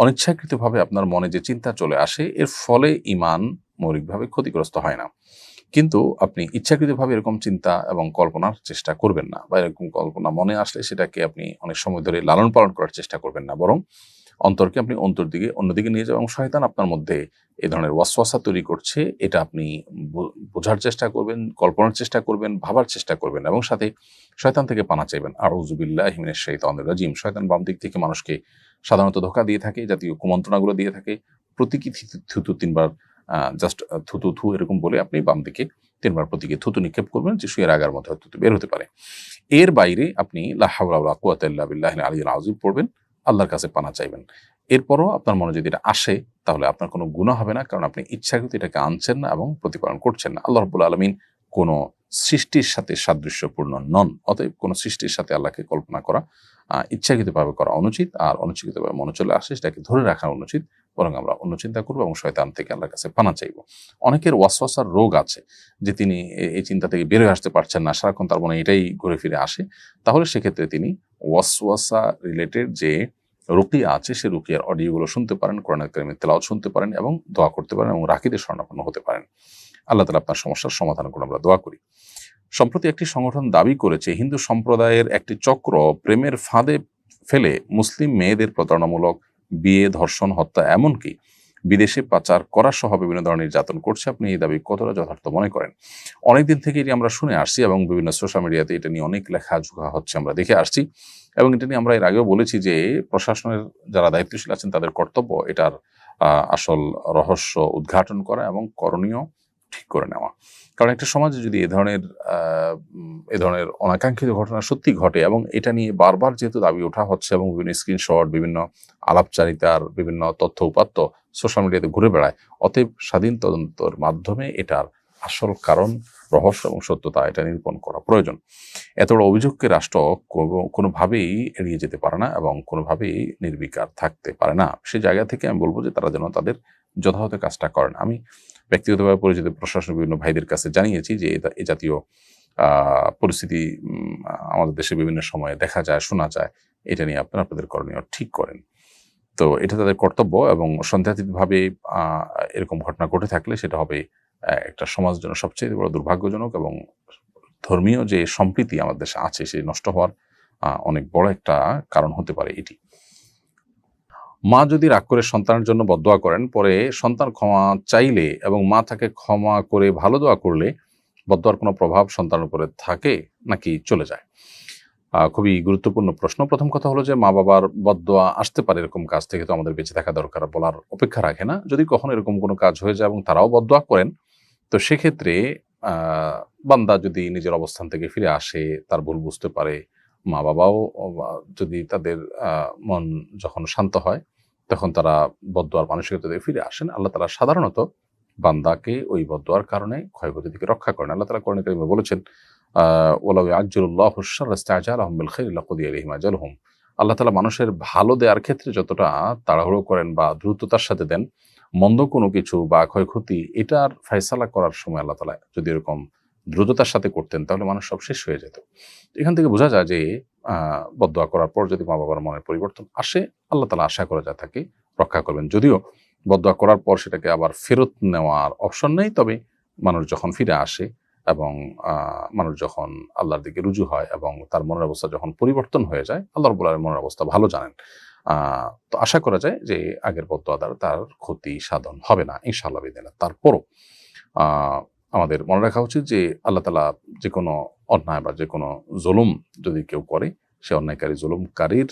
অনিচ্ছাকৃতভাবে আপনার মনে যে চিন্তা চলে আসে, এর ফলে ইমান মৌলিকভাবে ক্ষতিগ্রস্ত হয় না। কিন্তু আপনি ইচ্ছাকৃতভাবে এরকম চিন্তা এবং কল্পনার চেষ্টা করবেন না, বা এরকম কল্পনা মনে আসলে সেটাকে আপনি অনেক সময় ধরে লালন পালন করার চেষ্টা করবেন না, বরং অন্তরকে আপনি অন্যদিকে নিয়ে যাবেন। এবং শয়তান আপনার মধ্যে এই ধরনের ওয়াসওয়াসা তৈরি করছে, এটা আপনি বোঝার চেষ্টা করবেন, কল্পনার চেষ্টা করবেন, ভাবার চেষ্টা করবেন, এবং সাথে শয়তান থেকে পানা চাইবেন। আউযু বিল্লাহি মিনাশ শাইতানির রাজিম। শয়তান বাম দিক থেকে মানুষকে সাধারণত ধোঁকা দিয়ে থাকে, জাতীয় কুমন্ত্রণাগুলো দিয়ে থাকে। প্রতীকী থুতু 3 বার জাস্ট থুতু থু এরকম বলে আপনি বাম দিকে 3 বার প্রতীকী থুতু নিক্ষেপ করবেন, যে শুয়ের আগার মধ্যে থুতু বের হতে পারে। এর বাইরে আপনি লা হাওলা ওয়ালা কুওয়াতা ইল্লা বিল্লাহিল আলিয়্যিল আযীম পড়বেন, আল্লাহর কাছে পানা চাইবেন। এরপরও আপনার মনে যদি এটা আসে, তাহলে আপনার কোনো গুনাহ হবে না, কারণ আপনি ইচ্ছাকৃত এটাকে আনছেন না এবং প্রতিপালন করছেন না। আল্লাহ রাব্বুল আলামিন কোনো সৃষ্টির সাথে সাদৃশ্যপূর্ণ নন। অতএব কোনো সৃষ্টির সাথে আল্লাহকে কল্পনা করা ইচ্ছাকৃতভাবে করা অনুচিত, আর অনুচিতভাবে মনে চলে আসে সেটাকে ধরে রাখা অনুচিত। বরং আমরা অন্য চিন্তা করবো এবং শয়তান থেকে আল্লাহর কাছে পানা চাইব। অনেকের ওয়াসওয়াসার রোগ আছে, যে তিনি এই চিন্তা থেকে বের হয়ে আসতে পারছেন না, সারাক্ষণ তার মনে এটাই ঘুরে ফিরে আসে। তাহলে সেক্ষেত্রে তিনি ওয়াসওয়াসা রিলেটেড যে রুকিয়া আছে, সেই রুকিয়ার অডিওগুলো শুনতে পারেন, কোরআনুল কারীমের তেলাওয়াত শুনতে পারেন এবং দোয়া করতে পারেন এবং রাকিদের শরণাপন্ন হতে পারেন। আল্লাহ তাআলা আপনার সমস্যার সমাধান করে আমরা দোয়া করি। সম্প্রতি একটি সংগঠন দাবি করেছে, হিন্দু সম্প্রদায়ের একটি চক্র প্রেমের ফাঁদে ফেলে মুসলিম মেয়েদের প্রতারণামূলক বিয়ে, ধর্ষণ, হত্যা, এমনকি বিদেশে পাচার করা সহ বিভিন্ন ধরনের নির্যাতন করছে। আপনি এই দাবি কতটা যথার্থ মনে করেন? অনেকদিন থেকে এটি আমরা শুনে আসছি এবং বিভিন্ন সোশ্যাল মিডিয়াতে এটা নিয়ে অনেক লেখাজোখা হচ্ছে, আমরা দেখে আসছি। এবং এটা নিয়ে আমরা এর আগেও বলেছি যে প্রশাসনের যারা দায়িত্বশীল আছেন তাদের কর্তব্য এটার আসল রহস্য উদ্ঘাটন করা এবং করণীয় ঠিক করে নেওয়া। কারণ একটা সমাজে যদি এ ধরনের অনাকাঙ্ক্ষিত ঘটনা সত্যি ঘটে, এবং এটা নিয়ে বারবার যেহেতু দাবি ওঠা হচ্ছে এবং বিভিন্ন স্ক্রিনশট, বিভিন্ন আলাপচারিতার বিভিন্ন তথ্য উপাত্ত সোশ্যাল মিডিয়াতে ঘুরে বেড়ায়, অতএব স্বাধীন তদন্তের মাধ্যমে এটার আসল কারণ, রহস্য এবং সত্যতা এটা নিরূপণ করা প্রয়োজন। এত বড় অভিযোগকে রাষ্ট্র কোনোভাবেই এড়িয়ে যেতে পারে না এবং কোনোভাবেই নির্বিকার থাকতে পারে না। সে জায়গা থেকে আমি বলবো যে তারা যেন তাদের যথাযথ কাজটা করেন। আমি ব্যক্তিগতভাবে পরিচিত প্রশাসনের বিভিন্ন ভাইদের কাছে জানিয়েছি যে এ জাতীয় পরিস্থিতি আমাদের দেশে বিভিন্ন সময়ে দেখা যায়, শোনা যায়। এটা নিয়ে আপনাদের করণীয় ঠিক করেন। তো তো এটা তাদের কর্তব্য, এবং সন্দেহাতীতভাবে এরকম ঘটনা ঘটে থাকলে সেটা হবে একটা সমাজের জন্য সবচেয়ে বড় দুর্ভাগ্যজনক, এবং ধর্মীয় যে সম্প্রীতি আমাদের দেশে আছে সেই নষ্ট হওয়ার অনেক বড় একটা কারণ হতে পারে এটি। মা যদি রাগ করে সন্তানের জন্য বদদোয়া করেন, পরে সন্তান ক্ষমা চাইলে এবং মা তাকে ক্ষমা করে ভালো দোয়া করলে বদদোয়ার কোনো প্রভাব সন্তানের উপরে থাকে নাকি চলে যায়? খুবই গুরুত্বপূর্ণ প্রশ্ন। প্রথম কথা হলো যে মা বাবার বদদোয়া আসতে পারে, এরকম কাজ থেকে তো আমাদের বেঁচে থাকা দরকার, বলার অপেক্ষা রাখে না। যদি কখনো এরকম কোনো কাজ হয়ে যায় এবং তারাও বদদোয়া করেন, তো সেক্ষেত্রে বান্দা যদি নিজের অবস্থান থেকে ফিরে আসে, তার ভুল বুঝতে পারে, মা বাবাও যদি তাদের মন যখন শান্ত হয়, তখন তারা বদদোয়ার মানসিকতা থেকে ফিরে আসেন, আল্লাহ তাআলা সাধারণত বান্দাকে ওই বদদোয়ার কারণে ক্ষয়ক্ষতি থেকে রক্ষা করেন। আল্লাহ তাআলা কোরআনে কারিমে বলেছেন, ওয়ালাউ ইয়াজ্জালুল্লাহু আশ-শাররা ইসতা'জালাহুম বিল খাইরি লাকুদিয়া ইলাইহিম আজালুহুম। আল্লাহ তাআলা মানুষের ভালো দেওয়ার ক্ষেত্রে যতটা তাড়াহুড়ো করেন বা দ্রুততার সাথে দেন, মন্দ কোনো কিছু বা ক্ষয়ক্ষতি এটার ফয়সালা করার সময় আল্লাহ তাআলা যদি এরকম দ্রুততার সাথে করতেন, তাহলে মানুষ সব শেষ হয়ে যেত। এখান থেকে বোঝা যায় যে বদদোয়া করার পর যদি মা বাবার মনের পরিবর্তন আসে, আল্লাহ তাআলা আশা করা যায় তাকে রক্ষা করবেন। যদিও বদদোয়া করার পর সেটাকে আবার ফেরত নেওয়ার অপশন নেই, তবে মানুষ যখন ফিরে আসে এবং মানুষ যখন আল্লাহর দিকে রুজু হয় এবং তার মনের অবস্থা যখন পরিবর্তন হয়ে যায়, আল্লাহ রাব্বুল আলামিন মনের অবস্থা ভালো জানেন। তো আশা করা যায় যে আগের বদদোয়া দ্বারা তার ক্ষতি সাধন হবে না ইনশাআল্লাহ বিদিনিল্লাহ। তারপরও আমাদের মনে রাখা উচিত যে আল্লাহ তাআলা যে কোনো অন্যায় বা যে কোনো জুলুম যদি কেউ করে, সে অন্যায়কারী জুলুমকারীর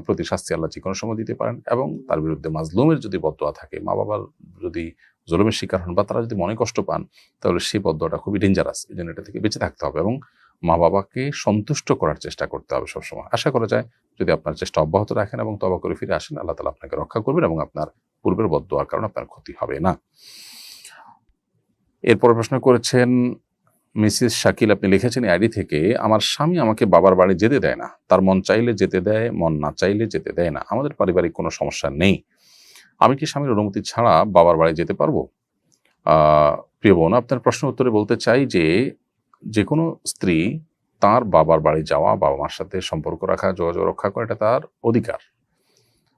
প্রতি শাস্তি আল্লাহ যে কোনো সময় দিতে পারেন, এবং তার বিরুদ্ধে মাজলুমের যদি বদদোয়া থাকে, মা বাবার যদি জুলুমের শিকার হন বা তারা যদি মনে কষ্ট পান, তাহলে সেই বদদোয়াটা খুবই ডেঞ্জারাস। এই জন্য এটা থেকে বেঁচে থাকতে হবে এবং মা বাবাকে সন্তুষ্ট করার চেষ্টা করতে হবে সবসময়। আশা করা যায় যদি আপনার চেষ্টা অব্যাহত রাখেন এবং তওবা করে ফিরে আসেন, আল্লাহ তাআলা আপনাকে রক্ষা করবেন এবং আপনার পূর্বের বদদোয়ার কারণে আপনার ক্ষতি হবে না। এরপরে প্রশ্ন করেছেন মিসেস শাকিল, আপনি লিখেছেন আইডি থেকে, আমার স্বামী আমাকে বাবার বাড়ি যেতে দেয় না। তার মন চাইলে যেতে দেয়, মন না চাইলে যেতে দেয় না। আমাদের পারিবারিক কোনো সমস্যা নেই। আমি কি স্বামীর অনুমতি ছাড়া বাবার বাড়ি যেতে পারবো? প্রিয় বোন, আপনার প্রশ্ন উত্তরে বলতে চাই যে যে কোনো স্ত্রী তার বাবার বাড়ি যাওয়া, বাবা মার সাথে সম্পর্ক রাখা, যোগাযোগ রক্ষা করা, এটা তার অধিকার।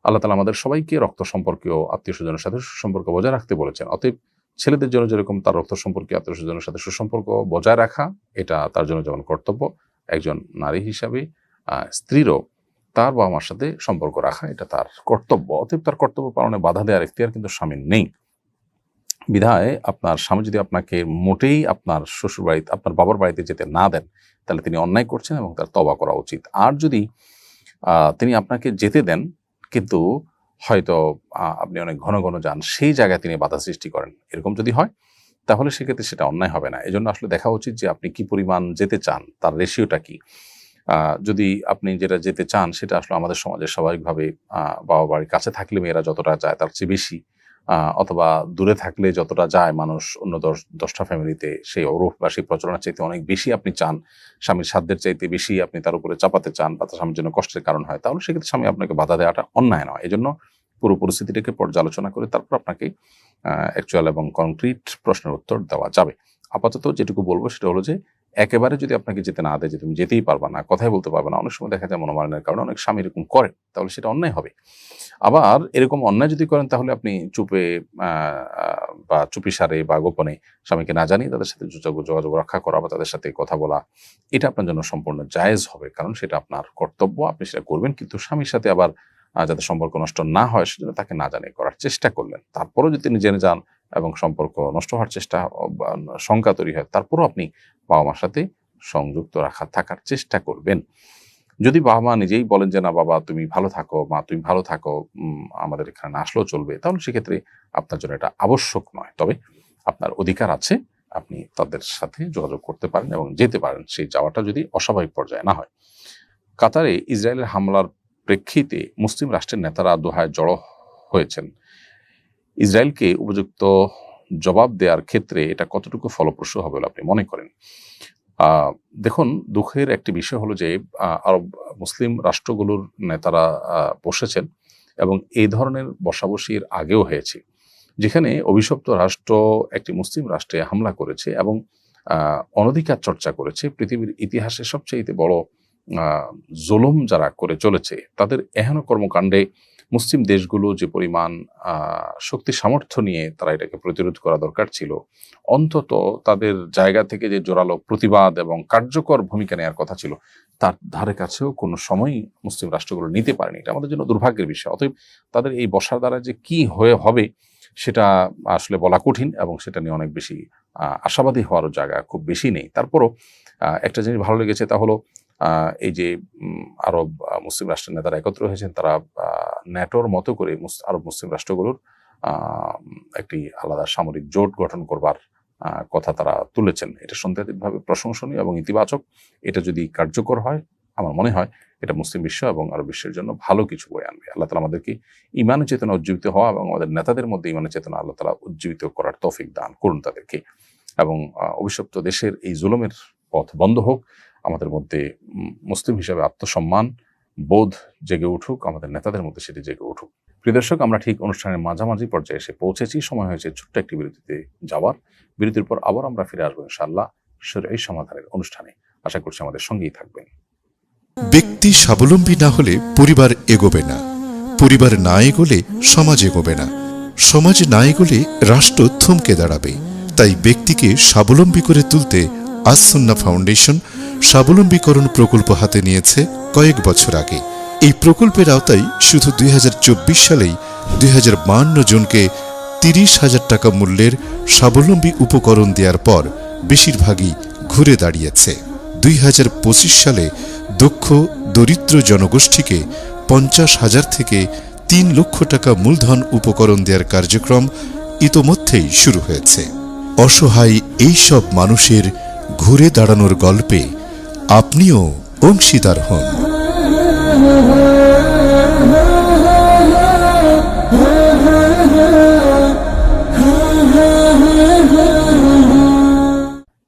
আল্লাহ তাআলা আমাদের সবাইকে রক্ত সম্পর্কীয় আত্মীয় স্বজনের সাথে সুসম্পর্ক বজায় রাখতে বলেছেন। অতএব ছেলেদের জন্য যেরকম তার রক্ত সম্পর্কীয় আত্মীয় স্বজনের সাথে সুসম্পর্ক বজায় রাখা, এটা তার জন্য যেমন কর্তব্য, একজন নারী হিসাবে স্ত্রীরও তার বাবা মার সাথে সম্পর্ক রাখা এটা তার কর্তব্য। অতএব তার কর্তব্য পালনে বাধা দেওয়ার এখতিয়ার কিন্তু স্বামীর নেই। বিধায় আপনার স্বামী যদি আপনাকে মোটেই আপনার শ্বশুর বাড়িতে, আপনার বাবার বাড়িতে যেতে না দেন, তাহলে তিনি অন্যায় করছেন এবং তার তওবা করা উচিত। আর যদি তিনি আপনাকে যেতে দেন, কিন্তু হয়তো আপনি অনেক ঘন ঘন যান, সেই জায়গায় তিনি বাধা সৃষ্টি করেন, এরকম যদি হয়, তাহলে সেক্ষেত্রে সেটা অন্যায় হবে না। এজন্য আসলে দেখা উচিত যে আপনি কি পরিমাণ যেতে চান, তার রেশিওটা কি। যদি আপনি যেটা যেতে চান সেটা আসলে আমাদের সমাজে স্বাভাবিকভাবে বাবা বাড়ির কাছে থাকলে মেয়েরা যতটা যায় তার চেয়ে বেশি, অথবা দূরে থাকলে যতটা যায় মানুষ অন্য 10টা ফ্যামিলিতে, সেই ওরফ বা সেই প্রচলনের চাইতে অনেক বেশি আপনি চান, স্বামীর সাধ্যের চাইতে বেশি আপনি তার উপরে চাপাতে চান বা তার স্বামীর জন্য কষ্টের কারণ হয়, তাহলে সেক্ষেত্রে স্বামী আপনাকে বাধা দেওয়াটা অন্যায় নয়। এজন্য পুরো পরিস্থিতিটাকে পর্যালোচনা করে তারপর আপনাকে অ্যাকচুয়াল এবং কনক্রিট প্রশ্নের উত্তর দেওয়া যাবে। আপাতত যেটুকু বলবো সেটা হলো যে একেবারে যদি আপনাকে যেতে না দেয়, যে তুমি যেতেই পারবা না, কথাই বলতে পারবে না, অনেক সময় দেখা যায় মনোমালিন্যের কারণে অনেক স্বামী এরকম করেন, তাহলে সেটা অন্যায় হবে। আবার এরকম অন্যায় যদি করেন, তাহলে আপনি চুপে বা চুপিসারে বা গোপনে স্বামীকে না জানিয়ে তাদের সাথে যোগাযোগ রক্ষা করা বা তাদের সাথে কথা বলা, এটা আপনার জন্য সম্পূর্ণ জায়েজ হবে, কারণ সেটা আপনার কর্তব্য, আপনি সেটা করবেন। কিন্তু স্বামীর সাথে আবার যাতে সম্পর্ক নষ্ট না হয় সেজন্য তাকে না জানিয়ে করার চেষ্টা করলেন। তারপরও যদি তিনি জেনে যান এবং সম্পর্ক নষ্ট হওয়ার চেষ্টা, শঙ্কা তৈরি হয়, তারপরও আপনি বাবা মার সাথে সংযুক্ত থাকার চেষ্টা করবেন। যদি বাবা মা নিজেই বলেন যে না বাবা তুমি ভালো থাকো, মা তুমি ভালো থাকো, আমাদের এখানে না আসলেও চলবে, তাহলে সেক্ষেত্রে আপনার জন্য এটা আবশ্যক নয়। তবে আপনার অধিকার আছে, আপনি তাদের সাথে যোগাযোগ করতে পারেন এবং যেতে পারেন, সেই যাওয়াটা যদি অস্বাভাবিক পর্যায়ে না হয়। কাতারে ইসরায়েলের হামলার প্রেক্ষিতে মুসলিম রাষ্ট্রের নেতারা দোহায় জড়ো হয়েছেন। ইসরায়েলকে উপযুক্ত জবাব দেওয়ার ক্ষেত্রে এটা কতটুকু ফলপ্রসূ হবে বলে আপনি মনে করেন? দেখুন, দুঃখের একটি বিষয় হলো যে আরব মুসলিম রাষ্ট্রগুলোর নেতারা বসেছেন এবং এই ধরনের বসাবসির আগেও হয়েছে, যেখানে অভিশপ্ত রাষ্ট্র একটি মুসলিম রাষ্ট্রে হামলা করেছে এবং অনধিকার চর্চা করেছে। পৃথিবীর ইতিহাসে সবচেয়ে বড় জুলুম যারা করে চলেছে, তাদের এহেন কর্মকাণ্ডে মুসলিম দেশগুলো যে পরিমাণ শক্তি সামর্থ্য নিয়ে তারা এটাকে প্রতিরোধ করা দরকার ছিল, অন্তত তাদের জায়গা থেকে যে জোরালো প্রতিবাদ এবং কার্যকর ভূমিকা নেওয়ার কথা ছিল, তার ধারে কাছেও কোনো সময়ই মুসলিম রাষ্ট্রগুলো নিতে পারেনি। এটা আমাদের জন্য দুর্ভাগ্যের বিষয়। অতএব তাদের এই বসার দ্বারা যে কি হবে সেটা আসলে বলা কঠিন, এবং সেটা নিয়ে অনেক বেশি আশাবাদী হওয়ারও জায়গা খুব বেশি নেই। তারপরও একটা জিনিস ভালো লেগেছে, তা হলো এই যে আরব মুসলিম রাষ্ট্রের নেতারা একত্র হয়েছেন, তারা ন্যাটোর মতো করে আরব মুসলিম রাষ্ট্রগুলোর একটি আলাদা সামরিক জোট গঠন করবার কথা তারা তুলেছেন। এটা সন্দেহাতীতভাবে প্রশংসনীয় এবং ইতিবাচক। এটা যদি কার্যকর হয়, আমার মনে হয় এটা মুসলিম বিশ্ব এবং আরব বিশ্বের জন্য ভালো কিছু বয়ে আনবে। আল্লাহ তাআলা আমাদেরকে ঈমানের চেতনা উজ্জীবিত হওয়া এবং আমাদের নেতাদের মধ্যে ঈমানের চেতনা আল্লাহ তাআলা উজ্জীবিত করার তৌফিক দান করুন তাদেরকে, এবং অভিশপ্ত দেশের এই জুলুমের পথ বন্ধ হোক। আমাদের মধ্যে মুসলিম হিসাবে আত্মসম্মান বোধ জেগে উঠুক, আমাদের নেতাদের মধ্যে সেটি জেগে উঠুক। প্রিয় দর্শক, আমরা ঠিক অনুষ্ঠানের মাঝামাঝি পর্যায়ে এসে পৌঁছেছি। সময় হয়েছে ছোট্ট একটি বিরতিতে যাওয়ার। বিরতির পর আবার আমরা ফিরে আসবো ইনশাআল্লাহ শরঈ সমাধানের অনুষ্ঠানে। আশা করছি আমাদের সঙ্গেই থাকবেন। ব্যক্তি স্বাবলম্বী না হলে পরিবার এগোবে না, পরিবার না এগোলে সমাজ এগোবে না, সমাজ না এগোলে রাষ্ট্র থমকে দাঁড়াবে। তাই ব্যক্তিকে স্বাবলম্বী করে তুলতে আস সুন্নাহ ফাউন্ডেশন স্বাবলম্বীকরণ প্রকল্প হাতে নিয়েছে কয়েক বছর আগে। এই প্রকল্পের আওতায় শুধু 2024 সালেই 2052 জনকে 30,000 টাকা মূল্যের স্বাবলম্বী উপকরণ দেওয়ার পর বেশিরভাগই ঘুরে দাঁড়িয়েছে। 2025 সালে দক্ষ দরিদ্র জনগোষ্ঠীকে 50,000 থেকে 3 লক্ষ টাকা মূলধন উপকরণ দেওয়ার কার্যক্রম ইতোমধ্যেই শুরু হয়েছে। অসহায় এই সব মানুষের ঘুরে দাঁড়ানোর গল্পে আপনিও অংশীদার হন।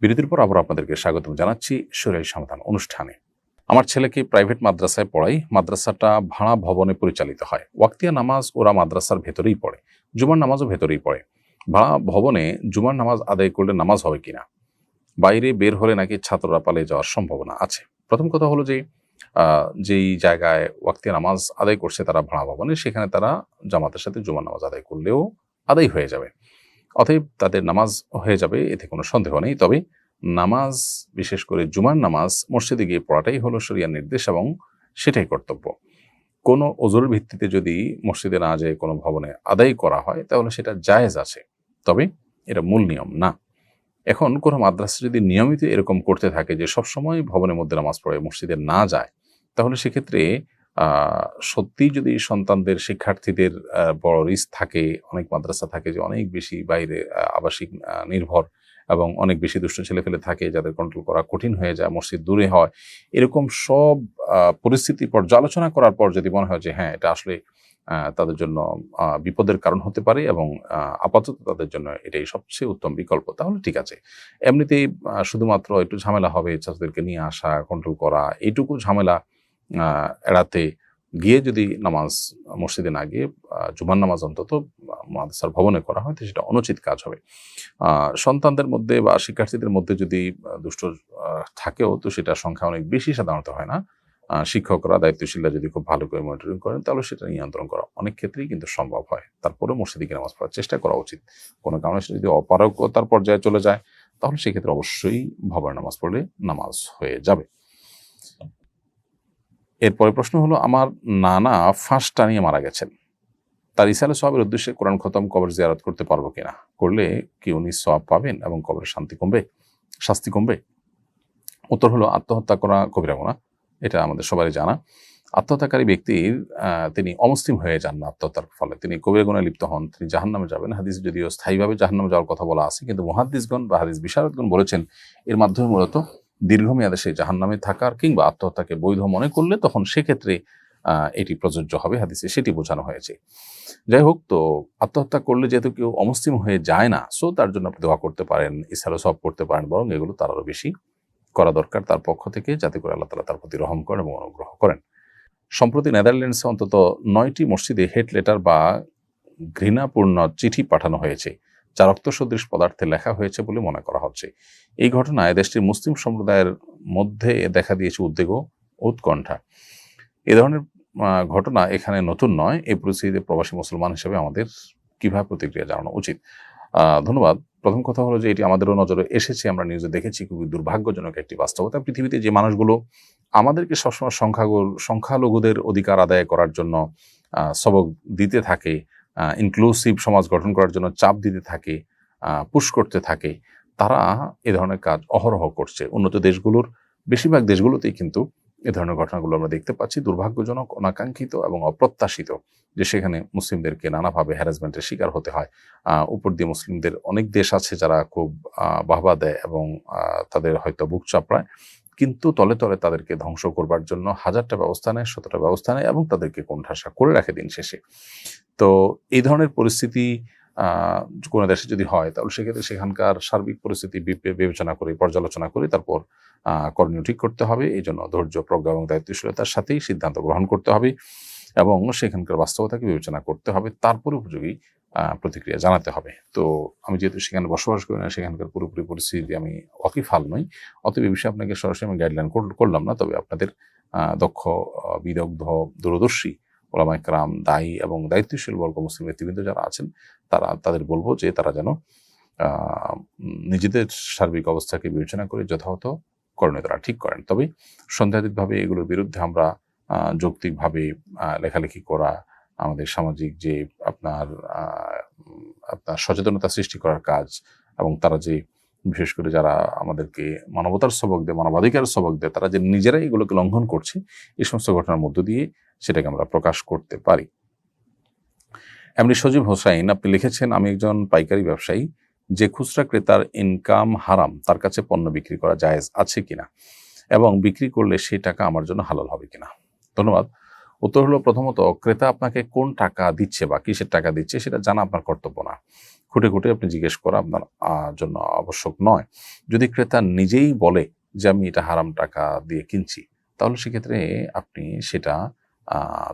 বিরতির পর আবার আপনাদেরকে স্বাগত জানাচ্ছি শরীর সমাধান অনুষ্ঠানে। আমার ছেলেকে প্রাইভেট মাদ্রাসায় পড়াই। মাদ্রাসাটা ভাড়া ভবনে পরিচালিত হয়। ওয়াক্তিয়া নামাজ ওরা মাদ্রাসার ভেতরেই পড়ে, জুমার নামাজও ভেতরেই পড়ে। ভাড়া ভবনে জুমার নামাজ আদায় করলে নামাজ হবে কিনা, বাইরে বের হলে নাকি ছাত্ররা পালিয়ে যাওয়ার সম্ভাবনা আছে। প্রথম কথা হলো যে যেই জায়গায় ওয়াক্তিয়া নামাজ আদায় করছে তারা ভাড়া ভবনে, সেখানে তারা জামাতের সাথে জুমার নামাজ আদায় করলেও আদায় হয়ে যাবে। অতএব তাদের নামাজ হয়ে যাবে, এতে কোনো সন্দেহ নেই। তবে নামাজ, বিশেষ করে জুমার নামাজ মসজিদে গিয়ে পড়াটাই হলো শরিয়ার নির্দেশ এবং সেটাই কর্তব্য। কোনো ওজোর ভিত্তিতে যদি মসজিদে না যেয়ে কোনো ভবনে আদায় করা হয় তাহলে সেটা জায়েজ আছে, তবে এটা মূল নিয়ম না। এখন কোনো মাদ্রাসা যদি নিয়মিত এরকম করতে থাকে যে সবসময় ভবনের মধ্যে নামাজ পড়ে মসজিদে না যায়, তাহলে সেক্ষেত্রে সত্যি যদি সন্তানদের, শিক্ষার্থীদের বড় রিস্ক থাকে। অনেক মাদ্রাসা থাকে যে অনেক বেশি বাইরে আবাসিক নির্ভর এবং অনেক বেশি দুষ্ট ছেলেপেলে থাকে যাদের কন্ট্রোল করা কঠিন হয়ে যায়, মসজিদ দূরে হয়। এরকম সব পরিস্থিতি পর্যালোচনা করার পর যদি মনে হয় যে হ্যাঁ, এটা আসলে তাদের জন্য বিপদের কারণ হতে পারে এবং আপাতত তাদের জন্য এটাই সবচেয়ে উত্তম বিকল্প, তাহলে ঠিক আছে। এমনিতেই শুধুমাত্র একটু ঝামেলা হবে, ছাত্রদেরকে নিয়ে আসা, কন্ট্রোল করা, এইটুকু ঝামেলা এড়াতে গিয়ে যদি নামাজ মসজিদে না গিয়ে জুমার নামাজ অন্তত মাদ্রাসার ভবনে করা হয়, তো সেটা অনুচিত কাজ হবে। সন্তানদের মধ্যে বা শিক্ষার্থীদের মধ্যে যদি দুষ্ট থাকেও, তো সেটা সংখ্যা অনেক বেশি সাধারণত হয় না। শিক্ষকরা, দায়িত্বশীলরা যদি খুব ভালো করে মনিটরিং করেন তাহলে সেটা নিয়ন্ত্রণ করা অনেক ক্ষেত্রেই কিন্তু সম্ভব হয়। তারপরে মসজিদে গিয়ে নামাজ পড়ার চেষ্টা করা উচিত। কোনো কারণে সেটা যদি অপারগতার পর্যায়ে চলে যায় তাহলে সেক্ষেত্রে অবশ্যই ভবনে নামাজ পড়লে নামাজ হয়ে যাবে। এরপরে প্রশ্ন হলো, আমার নানা ফাঁস টানিয়ে মারা গেছেন, তার ইসালে সওয়াবের উদ্দেশ্যে কোরআন খতম, কবর জিয়ারত করতে পারবো কিনা? করলে কি উনি সওয়াব পাবেন এবং কবরের শাস্তি কমবে? উত্তর হলো, আত্মহত্যা করা কবিরা গুনাহ, এটা আমাদের সবারই জানা। আত্মহত্যাকারী ব্যক্তির তিনি অমুসলিম হয়ে যান না আত্মহত্যার ফলে, তিনি কবিরা গুনাহে লিপ্ত হন, তিনি জাহান্নামে যাবেন। হাদিস যদিও স্থায়ীভাবে জাহান্নামে যাওয়ার কথা বলা আছে, কিন্তু মুহাদ্দিসগণ বা হাদিস বিশারদগণ বলেছেন এর মাধ্যমে মূলত দীর্ঘমেয়াদে সেই জাহান্নামে থাকার কিংবা আত্মহত্যাকে বৈধ মনে করলে তখন সেক্ষেত্রে এটি প্রযোজ্য হবে, হাদিসে সেটি বোঝানো হয়েছে। যাই হোক, তো আত্মহত্যা করলে যেহেতু কেউ অমুসলিম হয়ে যায় না, সো তার জন্য আপনি দোয়া করতে পারেন, ইসহারে সওয়াব করতে পারেন, বরং এগুলো তার আরও বেশি করা দরকার তার পক্ষ থেকে, যাতে করে আল্লাহ তাআলা তার প্রতি রহম করেন এবং অনুগ্রহ করেন। সম্প্রতি নেদারল্যান্ডসে অন্তত 9টি মসজিদে হেট লেটার বা ঘৃণাপূর্ণ চিঠি পাঠানো হয়েছে, যা রক্ত সদৃশ পদার্থে লেখা হয়েছে বলে মনে করা হচ্ছে। এই ঘটনায় দেশটির মুসলিম সম্প্রদায়ের মধ্যে দেখা দিয়েছে উদ্বেগ ও উৎকণ্ঠা। এ ধরনের ঘটনা এখানে নতুন নয়। এই পরিস্থিতিতে প্রবাসী মুসলমান হিসেবে আমাদের কিভাবে প্রতিক্রিয়া জানানো উচিত? ধন্যবাদ। প্রথম কথা হলো যে এটি আমাদেরও নজরে এসেছে, আমরা নিউজে দেখেছি, খুবই দুর্ভাগ্যজনক একটি বাস্তবতা। পৃথিবীতে যে মানুষগুলো আমাদেরকে সবসময় সংখ্যালঘুদের অধিকার আদায় করার জন্য সবক দিতে থাকে, ইনক্লুসিভ সমাজ গঠন করার জন্য চাপ দিতে থাকে, পুশ করতে থাকে, তারা এ ধরনের কাজ অহরহ করছে। উন্নত দেশগুলোর বেশিরভাগ দেশগুলোতেই কিন্তু এ ধরনের ঘটনাগুলো আমরা দেখতে পাচ্ছি। দুর্ভাগ্যজনক, অনাকাঙ্ক্ষিত এবং অপ্রত্যাশিত যে সেখানে মুসলিমদেরকে নানাভাবে হ্যারাসমেন্টের শিকার হতে হয়। উপর দিয়ে মুসলিমদের অনেক দেশ আছে যারা খুব বাহবা দেয় এবং তাদের হয়তো বুক চাপড়ায়, কিন্তু তলে তলে তাদেরকে ধ্বংস করবার জন্য হাজারটা ব্যবস্থা নেয়, শতটা ব্যবস্থা নেয় এবং তাদেরকে কোণঠাসা করে রাখে দিন শেষে। তো এই ধরনের পরিস্থিতি কোনো দেশে যদি হয়, তাহলে সেক্ষেত্রে সেখানকার সার্বিক পরিস্থিতি বিবেচনা করে, পর্যালোচনা করে তারপর করণীয় ঠিক করতে হবে। এই জন্য ধৈর্য, প্রজ্ঞা এবং দায়িত্বশীলতার সাথেই সিদ্ধান্ত গ্রহণ করতে হবে এবং সেখানকার বাস্তবতাকে বিবেচনা করতে হবে, তারপরে উপযোগী প্রতিক্রিয়া জানাতে হবে। তো আমি যেহেতু সেখানে বসবাস করি না, সেখানকার পুরোপুরি পরিস্থিতি আমি ওয়াকিফাল নই, অতএব এই বিষয়ে আপনাকে সরাসরি আমি গাইডলাইন করলাম না। তবে আপনাদের দক্ষ, বিদগ্ধ, দূরদর্শী ওলামা ইকরাম, দায়ী এবং দায়িত্বশীল বর্গ মুসলিম নেতৃবৃন্দ যারা আছেন, তাদের বলবো যে তারা যেন নিজেদের সার্বিক অবস্থাকে বিবেচনা করে যথাযথ করণীয় তারা ঠিক করেন। তবে সন্দেহাতীতভাবে এগুলোর বিরুদ্ধে আমরা যৌক্তিকভাবে লেখালেখি করা, আমাদের সামাজিক যে আপনার সচেতনতা সৃষ্টি করার কাজ, এবং তারা যে বিশেষ করে যারা আমাদেরকে মানবতার সবক দেয়, মানবাধিকারের সবক দেয়, তারা যে নিজেরাই এগুলোকে লঙ্ঘন করছে, এই সমস্ত ঘটনার মধ্য দিয়ে সেটাকে আমরা প্রকাশ করতে পারি। এমনি সজীব হোসাইন আপনি লিখেছেন, আমি একজন পাইকারি ব্যবসায়ী, যে খুচরা ক্রেতার ইনকাম হারাম, তার কাছে পণ্য বিক্রি করা জায়েজ আছে কিনা এবং বিক্রি করলে সেই টাকা আমার জন্য হালাল হবে কিনা? ধন্যবাদ। উত্তর হলো, প্রথমত ক্রেতা আপনাকে কোন টাকা দিচ্ছে বা কিসের টাকা দিচ্ছে সেটা জানা আপনার কর্তব্য না। খুঁটে খুঁটে আপনি জিজ্ঞেস করা আপনার জন্য আবশ্যক নয়। যদি ক্রেতা নিজেই বলে যে আমি এটা হারাম টাকা দিয়ে কিনছি, তাহলে সেক্ষেত্রে আপনি সেটা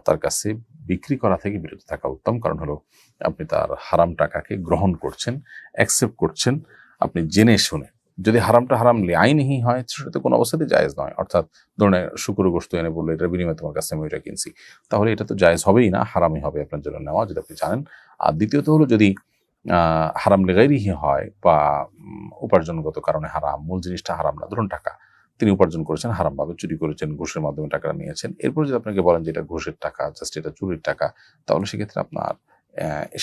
তার কাছে বিক্রি করা থেকে বিরত থাকা উত্তম। কারণ হলো আপনি তার হারাম টাকাকে গ্রহণ করছেন, অ্যাকসেপ্ট করছেন আপনি জেনে শুনে। যদি হারামটা হারাম আইনহি হয়, সেটা তো কোনো অবস্থাতেই জায়েজ নয়। অর্থাৎ ধরনের শুকুর গোশত এনে বললো এটার বিনিময়ে তোমার কাছে আমি ওইটা কিনছি, তাহলে এটা তো জায়েজ হবেই না, হারামই হবে আপনার জন্য নেওয়া, যদি আপনি জানেন। আর দ্বিতীয়ত হলো, যদি হারাম লেগাইরিহি হয় বা উপার্জনগত কারণে হারাম, মূল জিনিসটা হারাম না, ধরুন টাকা তিনি উপার্জন করেছেন হারামভাবে, চুরি করেছেন, ঘুষের মাধ্যমে টাকা নিয়েছেন, এরপর যদি আপনাকে বলেন যে এটা ঘুষের টাকা, জাস্ট এটা চুরির টাকা, তাহলে সেক্ষেত্রে আপনার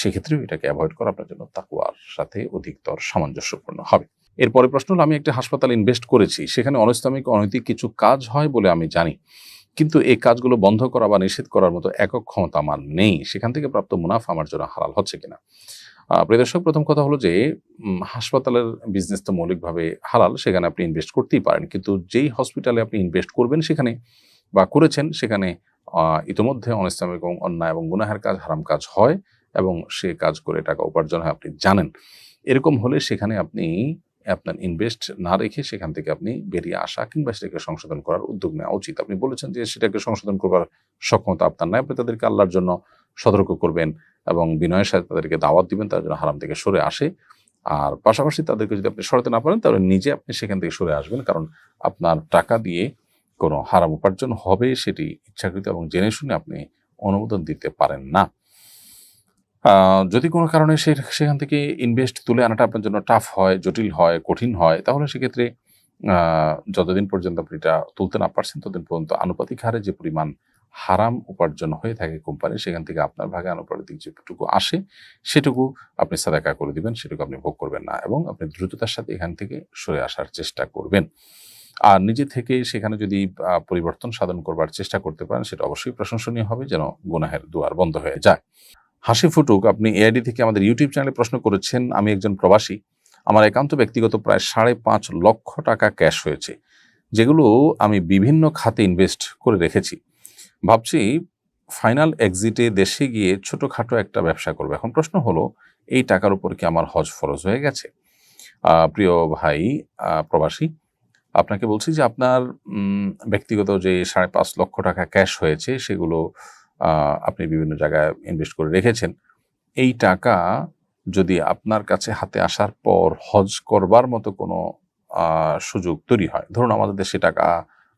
সেক্ষেত্রেও এটাকে অ্যাভয়েড করা আপনার জন্য তাকওয়ার সাথে অধিকতর সামঞ্জস্যপূর্ণ হবে। এরপরে প্রশ্ন হলো, আমি একটা হাসপাতালে ইনভেস্ট করেছি, সেখানে অনৈসলামিক অনৈতিক কিছু কাজ হয় বলে আমি জানি, কিন্তু এই কাজগুলো বন্ধ করা বা নিষেধ করার মতো একক ক্ষমতা আমার নেই, সেখান থেকে প্রাপ্ত মুনাফা আমার জন্য হালাল হচ্ছে কিনা? প্রিয় দর্শক, প্রথম কথা হলো যে হাসপাতালের বিজনেস তো মৌলিকভাবে হালাল, সেখানে আপনি ইনভেস্ট করতেই পারেন, কিন্তু যেই হসপিটালে আপনি ইনভেস্ট করবেন সেখানে বা করেছেন সেখানে ইতিমধ্যে অনিসলামিক এবং অন্যায় এবং গুনাহের কাজ, হারাম কাজ হয় এবং সে কাজ করে টাকা উপার্জন হয় আপনি জানেন, এরকম হলে সেখানে আপনি আপনার ইনভেস্ট না রেখে সেখান থেকে আপনি বেরিয়ে আসা কিংবা সেটাকে সংশোধন করার উদ্যোগ নেওয়া উচিত। আপনি বলেছেন যে সেটাকে সংশোধন করবার সক্ষমতা আপনার নাই, আপনি তাদেরকে আল্লাহর জন্য সতর্ক করবেন এবং বিনয়ের সাথে তাদেরকে দাওয়াত দিবেন তার জন্য হারাম থেকে সরে আসে। আর পাশাপাশি তাদেরকে যদি আপনি সরাতে না পারেন, তাহলে নিজে আপনি সেখান থেকে সরে আসবেন, কারণ আপনার টাকা দিয়ে কোনো হারাম উপার্জন হবে সেটি ইচ্ছাকৃত এবং জেনে শুনে আপনি অনুমোদন দিতে পারেন না। যদি কোনো কারণে সেখান থেকে ইনভেস্ট তুলে আনাটা আপনার জন্য টাফ হয়, জটিল হয়, কঠিন হয়, তাহলে সেক্ষেত্রে যতদিন পর্যন্ত আপনি এটা তুলতে না পারছেন ততদিন পর্যন্ত আনুপাতিক হারে যে পরিমাণ হারাম উপার্জন হয়ে থাকে কোম্পানি, সেখান থেকে আপনার ভাগে আনুপাতিক যেটুকু আসে সেটুকু আপনি সাদাকা করে দিবেন, সেটুকু আপনি ভোগ করবেন না এবং আপনি দ্রুততার সাথে এখান থেকে সরে আসার চেষ্টা করবেন। আর নিজে থেকে সেখানে যদি পরিবর্তন সাধন করবার চেষ্টা করতে পারেন, সেটা অবশ্যই প্রশংসনীয় হবে, যেন গুনাহের দুয়ার বন্ধ হয়ে যায়। হাসি ফুটুক আপনি এআইডি থেকে আমাদের ইউটিউব চ্যানেলে প্রশ্ন করেছেন, আমি একজন প্রবাসী, আমার একান্ত ব্যক্তিগত প্রায় 5.5 লক্ষ টাকা ক্যাশ হয়েছে, যেগুলো আমি বিভিন্ন খাতে ইনভেস্ট করে রেখেছি। ভাবছি ফাইনাল এক্সিটে দেশে গিয়ে ছোটখাটো একটা ব্যবসা করবো। এখন প্রশ্ন হলো, এই টাকার উপর কি আমার হজ ফরজ হয়ে গেছে? প্রিয় ভাই প্রবাসী, আপনাকে বলছি যে আপনার ব্যক্তিগত যে 5.5 লক্ষ টাকা ক্যাশ হয়েছে, সেগুলো আপনি বিভিন্ন জায়গায় ইনভেস্ট করে রেখেছেন। এই টাকা যদি আপনার কাছে হাতে আসার পর হজ করবার মতো কোনো সুযোগ তৈরি হয়, ধরুন আমাদের দেশে টাকা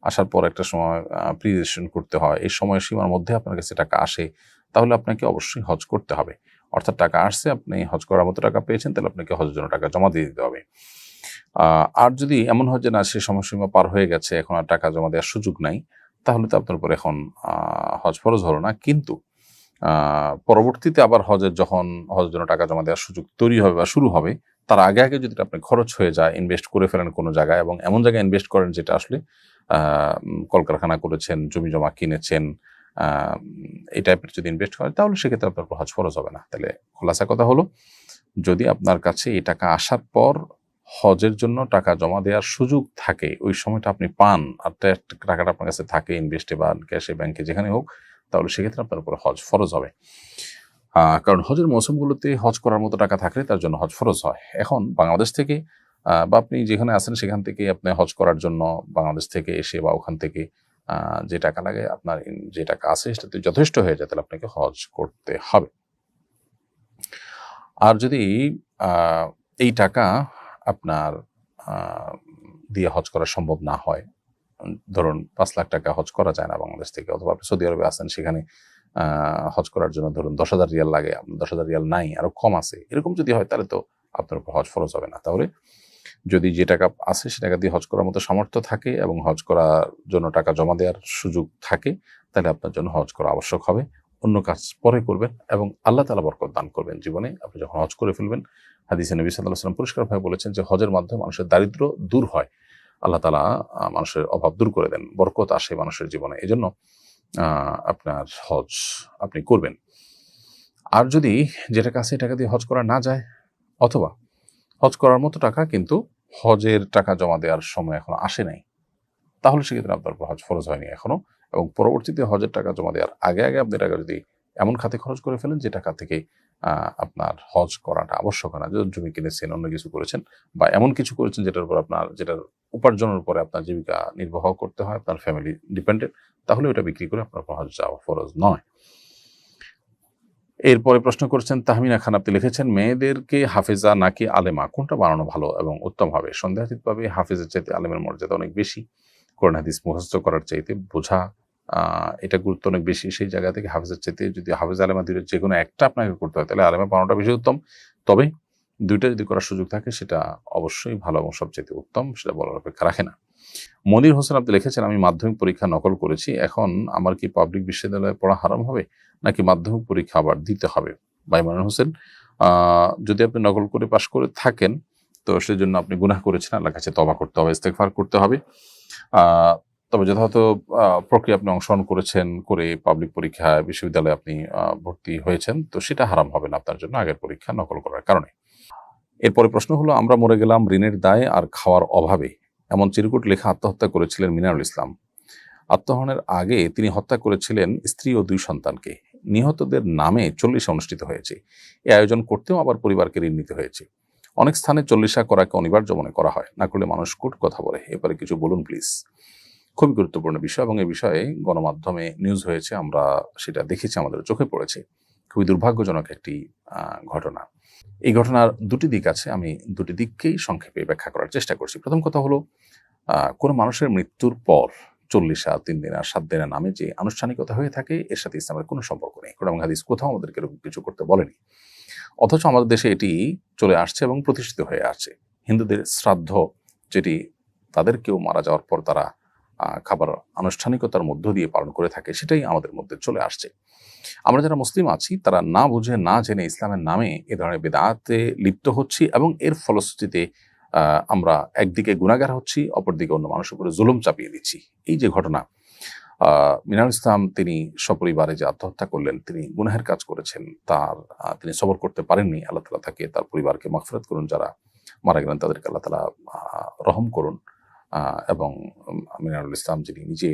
আসার পর একটা সময় প্রি রেজিস্ট্রেশন করতে হয়, এই সময়সীমার মধ্যে আপনার কাছে টাকা আসে, তাহলে আপনাকে অবশ্যই হজ করতে হবে। অর্থাৎ টাকা আসছে, আপনি হজ করার মতো টাকা পেয়েছেন, তাহলে আপনাকে হজের জন্য টাকা জমা দিয়ে দিতে হবে। আর যদি এমন হয় যে না, সে সময়সীমা পার হয়ে গেছে, এখন আর টাকা জমা দেওয়ার সুযোগ নাই, তাহলে তো আপনার উপর এখন হজ ফরজ হলো না। কিন্তু পরবর্তীতে আবার যখন হজের জন্য টাকা জমা দেওয়ার সুযোগ তৈরি হবে বা শুরু হবে, তার আগে আগে যদি আপনি খরচ হয়ে যায়, ইনভেস্ট করে ফেলেন কোনো জায়গায়, এবং এমন জায়গায় ইনভেস্ট করেন যেটা আসলে কলকারখানা করেছেন, জমি জমা কিনেছেন, এই টাইপের যদি ইনভেস্ট করেন, তাহলে সেক্ষেত্রে আপনার হজ ফরজ হবে না। তাহলে খোলাসা কথা হলো, যদি আপনার কাছে এই টাকা আসার পর হজের জন্য টাকা জমা দেওয়ার সুযোগ থাকে, ওই সময়টা আপনি পান, আর টাকাটা আপনার কাছে থাকে ইনভেস্টে বা ক্যাশে, ব্যাংকে, যেখানে হোক, তাহলে সেক্ষেত্রে আপনার উপর হজ ফরজ হবে। কারণ হজের মৌসুমগুলোতে হজ করার মতো টাকা থাকলে তার জন্য হজ ফরজ হয়। এখন বাংলাদেশ থেকে বা আপনি যেখানে আছেন সেখান থেকে আপনি হজ করার জন্য বাংলাদেশ থেকে এসে বা ওখান থেকে যে টাকা লাগে, আপনার যে টাকা আছে সেটাতে যথেষ্ট হয়ে যায়, তাহলে আপনাকে হজ করতে হবে। আর যদি এই টাকা আপনার দিয়ে হজ করা সম্ভব না হয়, ধরুন 5 লাখ টাকা হজ করা যায় না বাংলাদেশ থেকে, অথবা আপনি সৌদি আরবে আছেন, সেখানে হজ করার জন্য ধরুন 10,000 রিয়াল লাগে, 10,000 রিয়াল নাই, আরো কম আছে, এরকম যদি হয়, তাহলে তো আপনার উপর হজ ফরজ হবে না। তাহলে যদি যে টাকা আছে সে টাকা দিয়ে হজ করার মতো সামর্থ্য থাকে এবং হজ করার জন্য টাকা জমা দেওয়ার সুযোগ থাকে, তাহলে আপনার জন্য হজ করা আবশ্যক হবে। অন্য কাজ পরে করবেন এবং আল্লাহ তাআলা বরকত দান করবেন জীবনে। আপনি যখন হজ করে ফেলবেন, হাদিসে নবী সাল্লাল্লাহু আলাইহি ওয়াসাল্লাম পরিষ্কারভাবে বলেছেন যে হজের মাধ্যমে মানুষের দারিদ্র্য দূর হয়, আল্লাহ তাআলা মানুষের অভাব দূর করে দেন, বরকত আসে মানুষের জীবনে। এজন্য আপনার হজ আপনি করবেন। আর যদি যে টাকা আছে টাকা দিয়ে হজ করা না যায়, অথবা হজ করার মতো টাকা কিন্তু হজের টাকা জমা দেওয়ার সময় এখনো আসে নাই, তাহলে সেক্ষেত্রে আপনার উপর হজ ফরজ হয়নি এখনো, এবং পরবর্তীতে হজের টাকা জমা দেওয়ার আগে আগে আপনি টাকা যদি এমন খাতে খরচ করে ফেলেন যে টাকা থেকে আপনার হজ করাটা আবশ্যক হয় না, যেমন জমি কিনেছেন, অন্য কিছু করেছেন, বা এমন কিছু করেছেন যেটার উপার্জনের উপরে আপনার জীবিকা নির্বাহ করতে হয়, আপনার ফ্যামিলি ডিপেন্ডেন্ট, তাহলে ওটা বিক্রি করে আপনার উপর হজ যাওয়া ফরজ নয়। এরপরে প্রশ্ন করেছেন তাহমিনা খান, আপনি লিখেছেন মেয়েদেরকে হাফেজা নাকি আলেমা কোনটা বানানো ভালো এবং উত্তম হবে? সন্দেহাতীতভাবে হাফেজের চাইতে আলেমের মর্যাদা অনেক বেশি। কোরআন হাদিস মুখস্থ করার চাইতে বোঝা এটা গুরুত্ব অনেক বেশি। সেই জায়গা থেকে হাফেজের চাইতে যদি হাফেজ আলেমা দুইয়ের যে কোনো একটা আপনাকে করতে হয়, তাহলে আলেমা বানানোটা বেশি উত্তম। তবে দুইটা যদি করার সুযোগ থাকে সেটা অবশ্যই ভালো এবং সবচেয়ে উত্তম, সেটা বলার অপেক্ষা রাখে না। মনির হোসেন আপনি লিখেছেন, আমি মাধ্যমিক পরীক্ষা নকল করেছি, এখন আমার কি পাবলিক বিশ্ববিদ্যালয়ে পড়া হারাম হবে নাকি মাধ্যমিক পরীক্ষা আবার দিতে হবে? ভাই মনির হোসেন, যদি আপনি নকল করে পাশ করে থাকেন, তো সেজন্য আপনি গুনাহ করেছেন, আল্লাহর কাছে তওবা করতে হবে, ইস্তেগফার করতে হবে। তবে যথাযথ প্রক্রিয়া আপনি অংশগ্রহণ করেছেন, করে পাবলিক পরীক্ষা বিশ্ববিদ্যালয়ে আপনি ভর্তি হয়েছেন, তো সেটা হারাম হবে না আপনার জন্য আগের পরীক্ষা নকল করার কারণে। এরপরে প্রশ্ন হলো, আমরা মরে গেলাম ঋণের দায়ে আর খাওয়ার অভাবে, এমন চিরকুট লেখা আত্মহত্যা করেছিলেন মিনারুল ইসলাম। আত্মহননের আগে তিনি হত্যা করেছিলেন স্ত্রী ও 2 সন্তানকে। নিহতদের নামে 40 অনুষ্ঠিত হয়েছে। এই আয়োজন করতেও আবার পরিবারকে ঋণ নিতে হয়েছে। অনেক স্থানে 40 করাকে অনিবার্য মনে করা হয়, না করলে মানুষ কটু কথা বলে। এবারে কিছু বলুন প্লিজ। খুবই গুরুত্বপূর্ণ বিষয়, এবং এই বিষয়ে গণমাধ্যমে নিউজ হয়েছে, আমরা সেটা দেখেছি, আমাদের চোখে পড়েছে। খুবই দুর্ভাগ্যজনক একটি ঘটনা। এই ঘটনার দুটি দিক আছে, আমি দুটি দিককেই সংক্ষেপে ব্যাখ্যা করার চেষ্টা করছি। প্রথম কথা হলো, কোনো মানুষের মৃত্যুর পর 40 3 দিন আর 7 দিনের নামে যে আনুষ্ঠানিকতা হয়ে থাকে, এর সাথে ইসলামের কোনো সম্পর্ক নেই। কোরআন এবং হাদিস কোথাও আমাদেরকে এরকম কিছু করতে বলেনি। অথচ আমাদের দেশে এটি চলে আসছে এবং প্রতিষ্ঠিত হয়ে আসছে। হিন্দুদের শ্রাদ্ধ, যেটি তাদের কেউ মারা যাওয়ার পর তারা খাবার আনুষ্ঠানিকতার মধ্য দিয়ে পালন করে থাকে, সেটাই আমাদের মধ্যে চলে আসছে। আমরা যারা মুসলিম আছি, তারা না বুঝে না জেনে ইসলামের নামে এ ধরনের বিদআতে লিপ্ত হচ্ছি, এবং এর ফলশ্রুতিতে আমরা একদিকে গুনাহগার হচ্ছি, অপরদিকে অন্য মানুষের উপরে জুলুম চাপিয়ে দিচ্ছি। এই যে ঘটনা, মিনারুল ইসলাম তিনি সপরিবারে যে আত্মহত্যা করলেন, তিনি গুনাহের কাজ করেছেন, তিনি সবর করতে পারেননি। আল্লাহ তাআলা তাকে, তার পরিবারকে মাগফিরাত করুন, যারা মারা গেলেন তাদেরকে আল্লাহ তাআলা রহম করুন। এবং মিনারুল ইসলাম যিনি নিজে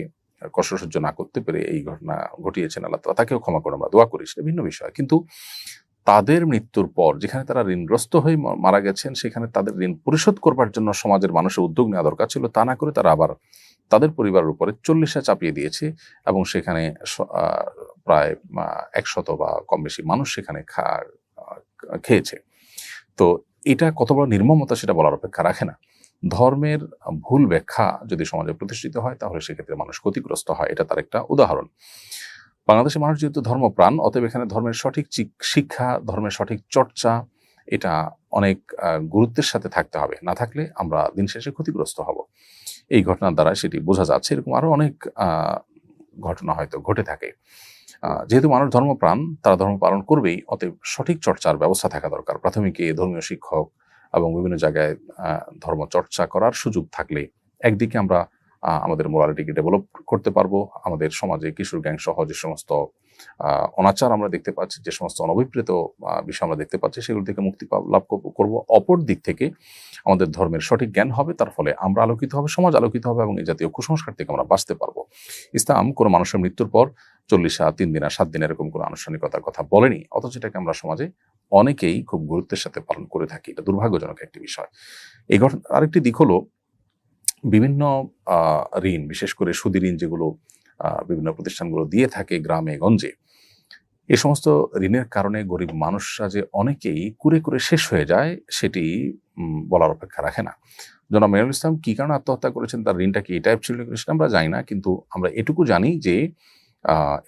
কষ্ট সহ্য না করতে পেরে এই ঘটনা ঘটিয়েছেন, আল্লাহ তাআলা তাকেও ক্ষমা করে, আমরা দোয়া করি, সেটা ভিন্ন বিষয়। কিন্তু তাদের মৃত্যুর পর যেখানে তারা ঋণগ্রস্ত হয়ে মারা গেছেন, সেখানে তাদের ঋণ পরিশোধ করবার জন্য সমাজের মানুষের উদ্যোগ নেওয়া দরকার ছিল। তা না করে তারা আবার তাদের পরিবারের উপরে 40 চাপিয়ে দিয়েছে, এবং সেখানে প্রায় 100 বা কম বেশি মানুষ সেখানে খেয়েছে। তো এটা কত বড় নির্মমতা সেটা বলার অপেক্ষা রাখে না। ধর্মের ভুল ব্যাখ্যা যদি সমাজে প্রতিষ্ঠিত হয় তাহলে সেক্ষেত্রে মানুষ ক্ষতিগ্রস্ত হয়, এটা তার একটা উদাহরণ। বাংলাদেশের মানুষ যেহেতু ধর্মপ্রাণ, অতএব এখানে ধর্মের সঠিক শিক্ষা, ধর্মের সঠিক চর্চা এটা অনেক গুরুত্বের সাথে থাকতে হবে, না থাকলে আমরা দিন শেষে ক্ষতিগ্রস্ত হব। এই ঘটনার দ্বারা সেটি বোঝা যাচ্ছে। এরকম আরো অনেক ঘটনা হয়তো ঘটে থাকে। যেহেতু মানুষ ধর্মপ্রাণ, তারা ধর্ম পালন করবেই, অতএব সঠিক চর্চার ব্যবস্থা থাকা দরকার। প্রাথমিকে ধর্মীয় শিক্ষক এবং বিভিন্ন জায়গায় ধর্ম চর্চা করার সুযোগ থাকলে একদিকে আমরা আমাদের মোরালিটিকে ডেভেলপ করতে পারবো, আমাদের সমাজে কিশোর গ্যাং সহ যে সমস্ত অনাচার আমরা দেখতে পাচ্ছি, যে সমস্ত অনভিপ্রেত বিষয় আমরা দেখতে পাচ্ছি, সেগুলো থেকে মুক্তি লাভ করব। অপর দিক থেকে আমাদের ধর্মের সঠিক জ্ঞান হবে, তার ফলে আমরা আলোকিত হবে, সমাজ আলোকিত হবে এবং এই জাতীয় কুসংস্কার থেকে আমরা বাঁচতে পারবো। ইসলাম কোনো মানুষের মৃত্যুর পর 40 3 দিন 7 দিন এরকম কোনো আনুষ্ঠানিকতার কথা বলেনি, অথচ এটাকে আমরা সমাজে অনেকেই খুব গুরুত্বের সাথে পালন করে থাকি। এটা দুর্ভাগ্যজনক একটি বিষয়। এই ঘটনা আরেকটি দিক হলো বিভিন্ন ঋণ, বিশেষ করে সুদী ঋণ যেগুলো বিভিন্ন প্রতিষ্ঠানগুলো দিয়ে থাকে গ্রামে গঞ্জে, এই সমস্ত ঋণের কারণে গরিব মানুষরা যে অনেকেই কুরে কুরে শেষ হয়ে যায় সেটি বলার অপেক্ষা রাখে না। জনাব মেহেরুল ইসলাম কি কারণে আত্মহত্যা করেছেন, তার ঋণটা কি এই টাইপ ছিল সেটা আমরা জানি না, কিন্তু আমরা এটুকু জানি যে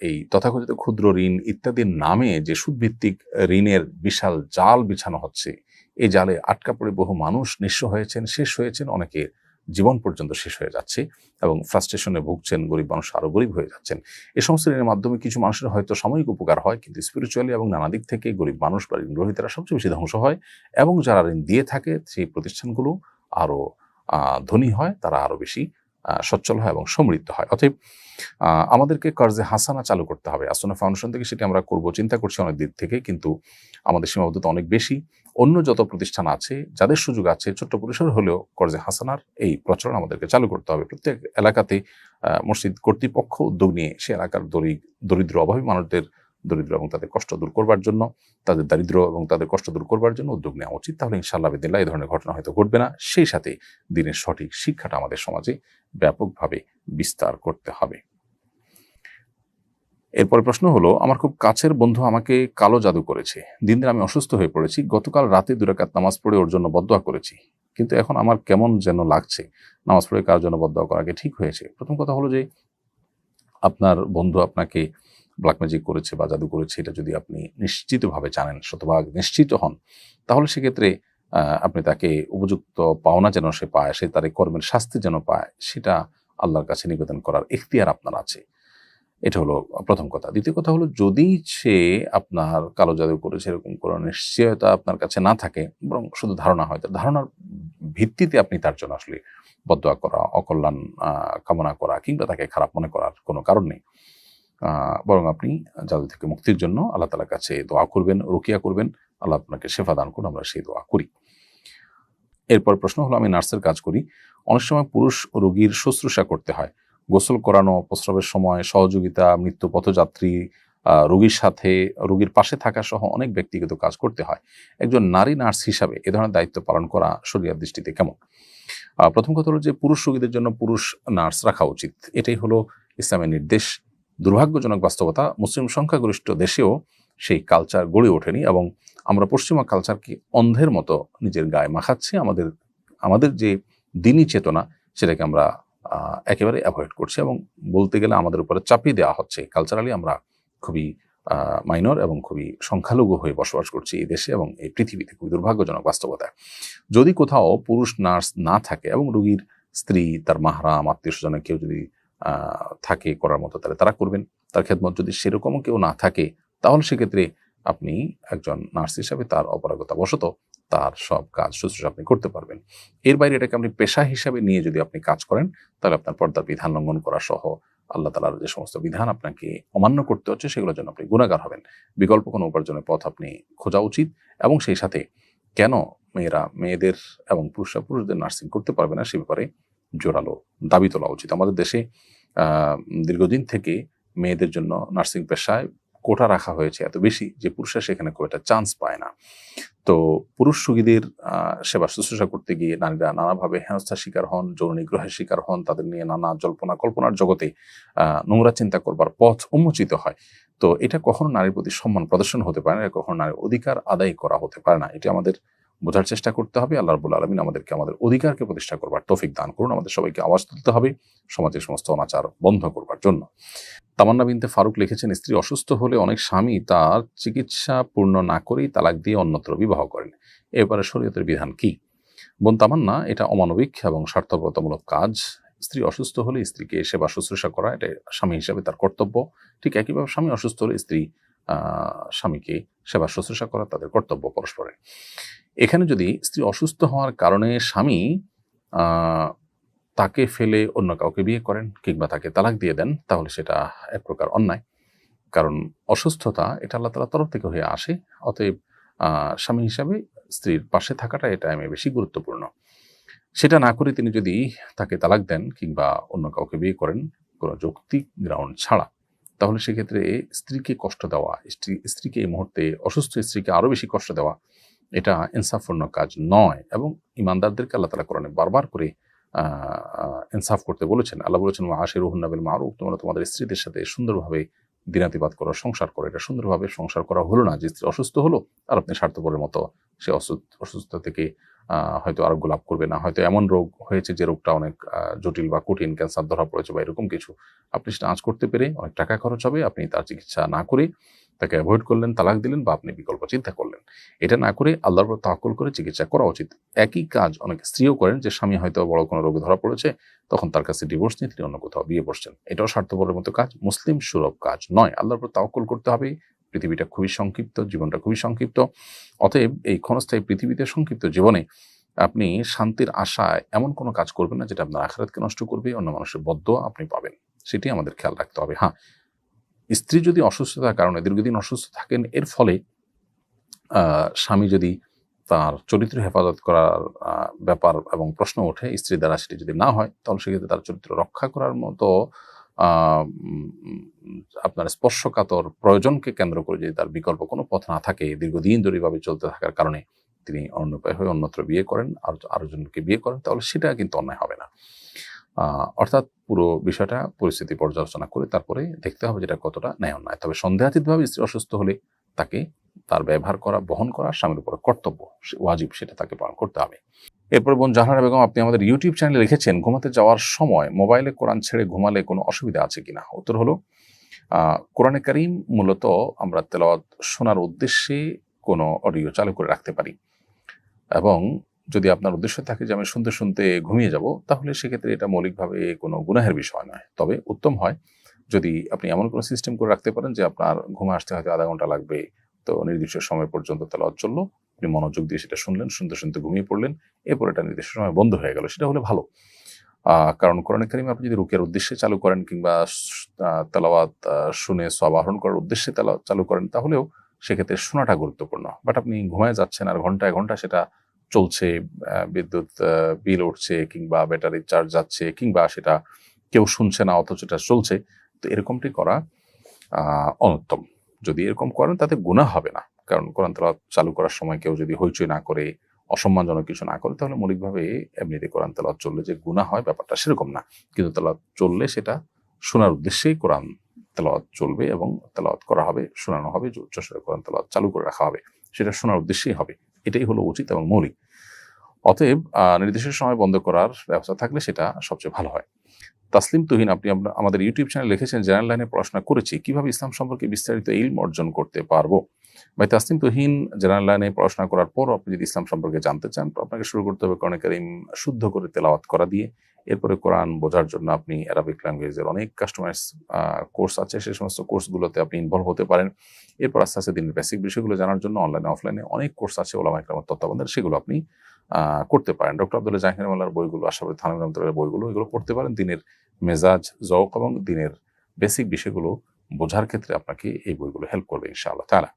এই তথাকথিত ক্ষুদ্র ঋণ ইত্যাদির নামে যে সুদভিত্তিক ঋণের বিশাল জাল বিছানো হচ্ছে, এই জালে আটকা পড়ে বহু মানুষ নিঃস্ব হয়েছেন, শেষ হয়েছেন, অনেকে জীবন পর্যন্ত শেষ হয়ে যাচ্ছে এবং ফ্রাস্ট্রেশনে ভুগছেন, গরিব মানুষ আরো গরিব হয়ে যাচ্ছেন। এই সমস্ত ঋণের মাধ্যমে কিছু মানুষের হয়তো সাময়িক উপকার হয়, কিন্তু স্পিরিচুয়ালি এবং নানা দিক থেকে গরিব মানুষ বা ঋণ গ্রহীতারা সবচেয়ে বেশি ধ্বংস হয় এবং যারা ঋণ দিয়ে থাকে সেই প্রতিষ্ঠানগুলো আরো ধনী হয়, তারা আরো বেশি সচ্ছল হয় এবং সমৃদ্ধ হয়। অতএব আমাদেরকে কর্জে হাসানা চালু করতে হবে। আসনা ফাউন্ডেশন থেকে সেটি আমরা করব চিন্তা করছি অনেক দিক থেকে, কিন্তু আমাদের সীমাবদ্ধতা অনেক বেশি। অন্য যত প্রতিষ্ঠান আছে, যাদের সুযোগ আছে, ছোট্ট পরিসর হলেও কর্জে হাসানার এই প্রচলন আমাদেরকে চালু করতে হবে। প্রত্যেক এলাকাতে মসজিদ কর্তৃপক্ষ উদ্যোগ নিয়ে সে এলাকার দরিদ্র অভাবী মানুষদের দরিদ্র এবং তাদের কষ্ট দূর করবার জন্য, তাদের দারিদ্র এবং তাদের কষ্ট দূর করবার জন্য উদ্যোগ নেওয়া উচিত। তাহলে ইনশাআল্লাহ বিদিল্লাহ এই ধরনের ঘটনা হয়তো ঘটবে না। সেই সাথে দিনের সঠিক শিক্ষাটা আমাদের সমাজে ব্যাপকভাবে বিস্তার করতে হবে। এরপরে প্রশ্ন হলো, আমার খুব কাছের বন্ধু আমাকে কালো জাদু করেছে, দিন দিন আমি অসুস্থ হয়ে পড়েছি, গতকাল রাতে 2 রাকাত নামাজ পড়ে ওর জন্য বদদোয়া করেছি, কিন্তু এখন আমার কেমন যেন লাগছে, নামাজ পড়ে কার জন্য বদদোয়া করাকে ঠিক হয়েছে? প্রথম কথা হলো যে আপনার বন্ধু আপনাকে ব্ল্যাক ম্যাজিক করেছে বা জাদু করেছে, এটা যদি আপনি নিশ্চিতভাবে জানেন, শতভাগ নিশ্চিত হন, তাহলে সেক্ষেত্রে আপনি তাকে উপযুক্ত পাওনা যেন সে পায়, সে তার কর্মের শাস্তি যেন পায়, সেটা আল্লাহর কাছে নিবেদন করার ইখতিয়ার আপনার আছে। এটা হলো প্রথম কথা। দ্বিতীয় কথা হলো, যদি সে আপনার কালো জাদু করেছে এরকম কোনো নিশ্চয়তা আপনার কাছে না থাকে, বরং শুধু ধারণা হয়, ধারণার ভিত্তিতে আপনি তার জন্য আসলে বদদোয়া করা, অকল্যাণ কামনা করা কিংবা তাকে খারাপ মনে করার কোনো কারণ নেই। বরং আপনি জাদু থেকে মুক্তির জন্য আল্লাহ তাআলার কাছে দোয়া করবেন, রুকিয়া করবেন, আল্লাহ আপনাকে শেফা দান করুন, আমরা সেই দোয়া করি। এরপর প্রশ্ন হলো, আমি নার্সের কাজ করি, অনেক সময় পুরুষ রোগীর শুশ্রূষা করতে হয়, গোসল করানো, প্রস্রাবের সময় সহযোগিতা, মৃত্যু পথযাত্রী, রোগীর সাথে রোগীর পাশে থাকা সহ অনেক ব্যক্তিগত কাজ করতে হয়। একজন নারী নার্স হিসাবে এ ধরনের দায়িত্ব পালন করা শরীয়তের দৃষ্টিতে কেমন? প্রথম কথা হলো যে পুরুষ রোগীদের জন্য পুরুষ নার্স রাখা উচিত, এটাই হলো ইসলামের নির্দেশ। দুর্ভাগ্যজনক বাস্তবতা, মুসলিম সংখ্যাগরিষ্ঠ দেশেও সেই কালচার গড়ে ওঠেনি এবং আমরা পশ্চিমা কালচারকে অন্ধের মতো নিজের গায়ে মাখাচ্ছি। আমাদের যে দিনী চেতনা সেটাকে আমরা একেবারে অ্যাভয়েড করছি এবং বলতে গেলে আমাদের উপরে চাপিয়ে দেওয়া হচ্ছে। কালচারালি আমরা খুবই মাইনর এবং খুবই সংখ্যালঘু হয়ে বসবাস করছি এই দেশে এবং এই পৃথিবীতে। খুবই দুর্ভাগ্যজনক বাস্তবতা। যদি কোথাও পুরুষ নার্স না থাকে এবং রোগীর স্ত্রী, তার মাহরাম, আত্মীয় স্বজনের কেউ যদি থাকে করার মতো, তাহলে তারা করবেন। তার খেদমত যদি সেরকম কেউ না থাকে, তাহলে সেক্ষেত্রে আপনি একজন নার্স হিসাবে তার অপারগতা বশত তার সব কাজ শুশ্রূষা আপনি করতে পারবেন। এর বাইরে এটাকে আপনি পেশা হিসাবে নিয়ে যদি আপনি কাজ করেন, তাহলে আপনার পর্দার বিধান লঙ্ঘন করা সহ আল্লাহ তাআলার যে সমস্ত বিধান আপনাকে অমান্য করতে হচ্ছে, সেগুলোর জন্য আপনি গুনাহগার হবেন। বিকল্প কোনো উপার্জনের পথ আপনি খোঁজা উচিত এবং সেই সাথে কেন মেয়েদের এবং পুরুষদের নার্সিং করতে পারবে না সে ব্যাপারে জোরালো দাবি তোলা উচিত। আমাদের দেশে দীর্ঘদিন থেকে মেয়েদের জন্য নার্সিং পেশায় কোটা রাখা হয়েছে এত বেশি যে পুরুষরা সেখানে খুব একটা চান্স পায় না। তো পুরুষ রোগীদের সেবা শুশ্রূষা করতে গিয়ে নারীরা নানাভাবে হেনস্থার শিকার হন, যৌন নিগ্রহের শিকার হন, তাদের নিয়ে নানা জল্পনা কল্পনার জগতে নোংরা চিন্তা করবার পথ উন্মোচিত হয়। তো এটা কখনো নারীর প্রতি সম্মান প্রদর্শন হতে পারে না, কখনো নারীর অধিকার আদায় করা হতে পারে না। এটি আমাদের বোঝার চেষ্টা করতে হবে। আল্লাহ রাব্বুল আলামিন আমাদেরকে আমাদের অধিকারকে প্রতিষ্ঠা করবার তৌফিক দান করুন। আমাদের সবাইকে আওয়াজ তুলতে হবে সমাজের সমস্ত অনাচার বন্ধ করবার জন্য। তামান্না বিনতে ফারুক লিখেছেন, স্ত্রী অসুস্থ হলে অনেক স্বামী তার চিকিৎসা পূর্ণ না করেই তালাক দিয়ে অন্যত্র বিবাহ করেন। এবারে শরীয়তের বিধান কি? বোন তামান্না, এটা অমানবিক এবং স্বার্থপরতামূলক কাজ। স্ত্রী অসুস্থ হলে স্ত্রীকে সেবা শুশ্রূষা করা এটা স্বামী হিসেবে তার কর্তব্য। ঠিক একইভাবে স্বামী অসুস্থ হলে স্ত্রী স্বামীকে সেবা শুশ্রূষা করা তাদের কর্তব্য পরস্পরের। এখানে যদি স্ত্রী অসুস্থ হওয়ার কারণে স্বামী তাকে ফেলে অন্য কাউকে বিয়ে করেন কিংবা তাকে তালাক দিয়ে দেন, তাহলে সেটা এক প্রকার অন্যায়। কারণ অসুস্থতা এটা আল্লাহ তাআলার তরফ থেকে হয়ে আসে। অতএব স্বামী হিসাবে স্ত্রীর পাশে থাকাটা এটা আমি বেশি গুরুত্বপূর্ণ। সেটা না করে তিনি যদি তাকে তালাক দেন কিংবা অন্য কাউকে বিয়ে করেন কোনো যৌক্তিক গ্রাউন্ড ছাড়া, তাহলে সেক্ষেত্রে স্ত্রীকে কষ্ট দেওয়া, স্ত্রীকে এই মুহূর্তে অসুস্থ স্ত্রীকে আরো বেশি কষ্ট দেওয়া, এটা ইনসাফপূর্ণ কাজ নয়। এবং ইমানদারদেরকে আল্লাহ তাআলা কোরআনে বারবার করে ইনসাফ করতে বলেছেন। আল্লাহ বলেছেন, আশিরুহুন্না বিল মারুফ, তোমরা তোমাদের স্ত্রীদের সাথে সুন্দরভাবে দিনাতিপাত করো, সংসার করো। এটা সুন্দরভাবে সংসার করা হলো না যে স্ত্রী অসুস্থ হলো আর আপনি স্বার্থপরের মতো সে অসুস্থ থেকে হয়তো আরোগ্য লাভ করবে না, হয়তো এমন রোগ হয়েছে যে রোগটা অনেক জটিল বা কঠিন, ক্যান্সার ধরা পড়েছে বা এরকম কিছু, আপনি সেটা আঁচ করতে পেরে অনেক টাকা খরচ হবে, আপনি তার চিকিৎসা না করে তাকে অ্যাভয়েড করলেন, তালাক দিলেন, বা আপনি বিকল্প চিন্তা করলেন। এটা না করে আল্লাহর উপর তাওয়াক্কুল করে চিকিৎসা করা উচিত। একই কাজ অনেক স্ত্রীও করেন, যে স্বামী হয়তো বড় কোনো রোগে ধরা পড়েছে, তখন তার কাছে ডিভোর্স নিয়ে তিনি অন্য কোথাও বিয়ে বসছেন। এটাও স্বার্থপরের মতো কাজ, মুসলিম সুলভ কাজ নয়। আল্লাহর উপর তাওয়াক্কুল করতে হবে। পৃথিবীটা খুবই সংক্ষিপ্ত, জীবনটা খুবই সংক্ষিপ্ত। অতএব এই ক্ষণস্থায়ী পৃথিবীতে সংক্ষিপ্ত জীবনে আপনি শান্তির আশায় এমন কোনো কাজ করবেন না যেটা আপনার আখিরাতকে নষ্ট করবে, অন্য মানুষের বদদোয়া আপনি পাবেন। সেটি আমাদের খেয়াল রাখতে হবে। হ্যাঁ, স্ত্রী যদি অসুস্থতার কারণে দীর্ঘদিন অসুস্থ থাকেন, এর ফলে স্বামী যদি তার চরিত্র হেফাজত করার ব্যাপার এবং প্রশ্ন ওঠে, স্ত্রী দ্বারা সেটি যদি না হয়, তাহলে সেক্ষেত্রে তার চরিত্র রক্ষা করার মতো আপনার স্পর্শকাতর প্রয়োজনকে কেন্দ্র করে যদি তার বিকল্প কোনো পথ না থাকে, দীর্ঘদিন ধরে এভাবে চলতে থাকার কারণে তিনি অনুপায় হয়ে অন্যত্র বিয়ে করেন, আর আরো জনকে বিয়ে করেন, তাহলে সেটা কিন্তু অন্যায় হবে না। অর্থাৎ পুরো বিষয়টা পরিস্থিতি পর্যালোচনা করে তারপরে দেখতে হবে যেটা কতটা ন্যায় অন্যায়। তবে সন্দেহাতীতভাবে স্ত্রী অসুস্থ হলে তাকে তার ব্যবহার করা, বহন করা স্বামীর উপর কর্তব্য, ওয়াজিব, সেটা তাকে পালন করতে হবে। এরপর বোন জাহানারা বেগম, আপনি আমাদের ইউটিউব চ্যানেলে লিখেছেন, ঘুমাতে যাওয়ার সময় মোবাইলে কোরআন ছেড়ে ঘুমালে কোনো অসুবিধা আছে কিনা? উত্তর হলো, কোরআনে কারীম মূলত আমরা তেলাওয়াত শোনার উদ্দেশ্যে কোনো অডিও চালু করে রাখতে পারি, এবং যদি আপনার উদ্দেশ্য থাকে যে আমি শুনতে শুনতে ঘুমিয়ে যাব, তাহলে সেক্ষেত্রে এটা মৌলিকভাবে কোনো গুনাহের বিষয় নয়। তবে উত্তম হয় যদি আপনি এমন কোনো সিস্টেম করে রাখতে পারেন যে আপনার ঘুমে আসতে হয়তো আধা ঘন্টা লাগবে, তো নির্দিষ্ট সময় পর্যন্ত তেলাওয়াত চললো, আপনি মনোযোগ দিয়ে সেটা শুনলেন, শুনতে শুনতে ঘুমিয়ে পড়লেন, এরপর এটা নির্দিষ্ট সময় বন্ধ হয়ে গেল, সেটা হলে ভালো। কারণ কোরআনে কারীমে আপনি যদি রুকিয়ার উদ্দেশ্যে চালু করেন কিংবা তেলাওয়াত শুনে সওয়াব আহরণ করার উদ্দেশ্যে তেলাওয়াত চালু করেন, তাহলেও সেক্ষেত্রে শোনাটা গুরুত্বপূর্ণ। বাট আপনি ঘুমায় যাচ্ছেন আর ঘন্টায় ঘন্টা সেটা চলছে, বিদ্যুৎ বিল উঠছে কিংবা ব্যাটারি চার্জ যাচ্ছে কিংবা সেটা কেউ শুনছে না অথচ এটা চলছে, তো এরকমটি করা অনুত্তম। যদি এরকম করেন তাতে গুনাহ হবে না, কারণ কোরআন তেলাওয়াত চালু করার সময় কেউ যদি হইচই না করে, অসম্মানজনক কিছু না করে, তাহলে মৌলিকভাবে এমনিতে কোরআন তেলাওয়াত চললে যে গুনাহ হয় ব্যাপারটা সেরকম না। কিন্তু তেলাওয়াত চললে সেটা শোনার উদ্দেশ্যেই কোরআন তেলাওয়াত চলবে এবং তেলাওয়াত করা হবে, শোনানো হবে, যে উচ্চস্বরে কোরআন তেলাওয়াত চালু করে রাখা হবে, সেটা শোনার উদ্দেশ্যেই হবে। এটাই হলো উচিত এবং মৌলিক। অতএব নির্দিষ্ট সময় বন্ধ করার ব্যবস্থা থাকলে সেটা সবচেয়ে ভালো হয়। তাসলিম তুহিন, আপনি আমাদের ইউটিউব চ্যানেলে লিখেছেন, জেনারেল লাইনে পড়াশোনা করেছি, কিভাবে ইসলাম সম্পর্কে বিস্তারিত ইলম অর্জন করতে পারবো? ভাই তাসলিম তুহিন, জেনারেল লাইনে পড়াশোনা করার পর আপনি যদি ইসলাম সম্পর্কে জানতে চান, তো আপনাকে শুরু করতে হবে কোরআনে কারীম শুদ্ধ করে তেলাওয়াত করা দিয়ে। এরপরে কোরআন বোঝার জন্য আপনি অ্যারাবিক ল্যাঙ্গুয়েজের অনেক কাস্টমাইজ কোর্স আছে, সেই সমস্ত কোর্সগুলোতে আপনি ইনভলভ হতে পারেন। এরপর আস্তে আস্তে দিনের বেসিক বিষয়গুলো জানার জন্য অনলাইনে অফলাইনে অনেক কোর্স আছে ওলামা ইকরামের তত্ত্বাবধানে, সেগুলো আপনি করতে পারেন। ডক্টর আব্দুল্লাহ জাহাঙ্গীর মোল্লার বইগুলো, আশরাফুল থানভী রহমাতুল্লাহর বইগুলো, এগুলো পড়তে পারেন। দিনের মেজাজ, জওক এবং দিনের বেসিক বিষয়গুলো বোঝার ক্ষেত্রে আপনাকে এই বইগুলো হেল্প করবে ইনশাআল্লাহ তাআলা।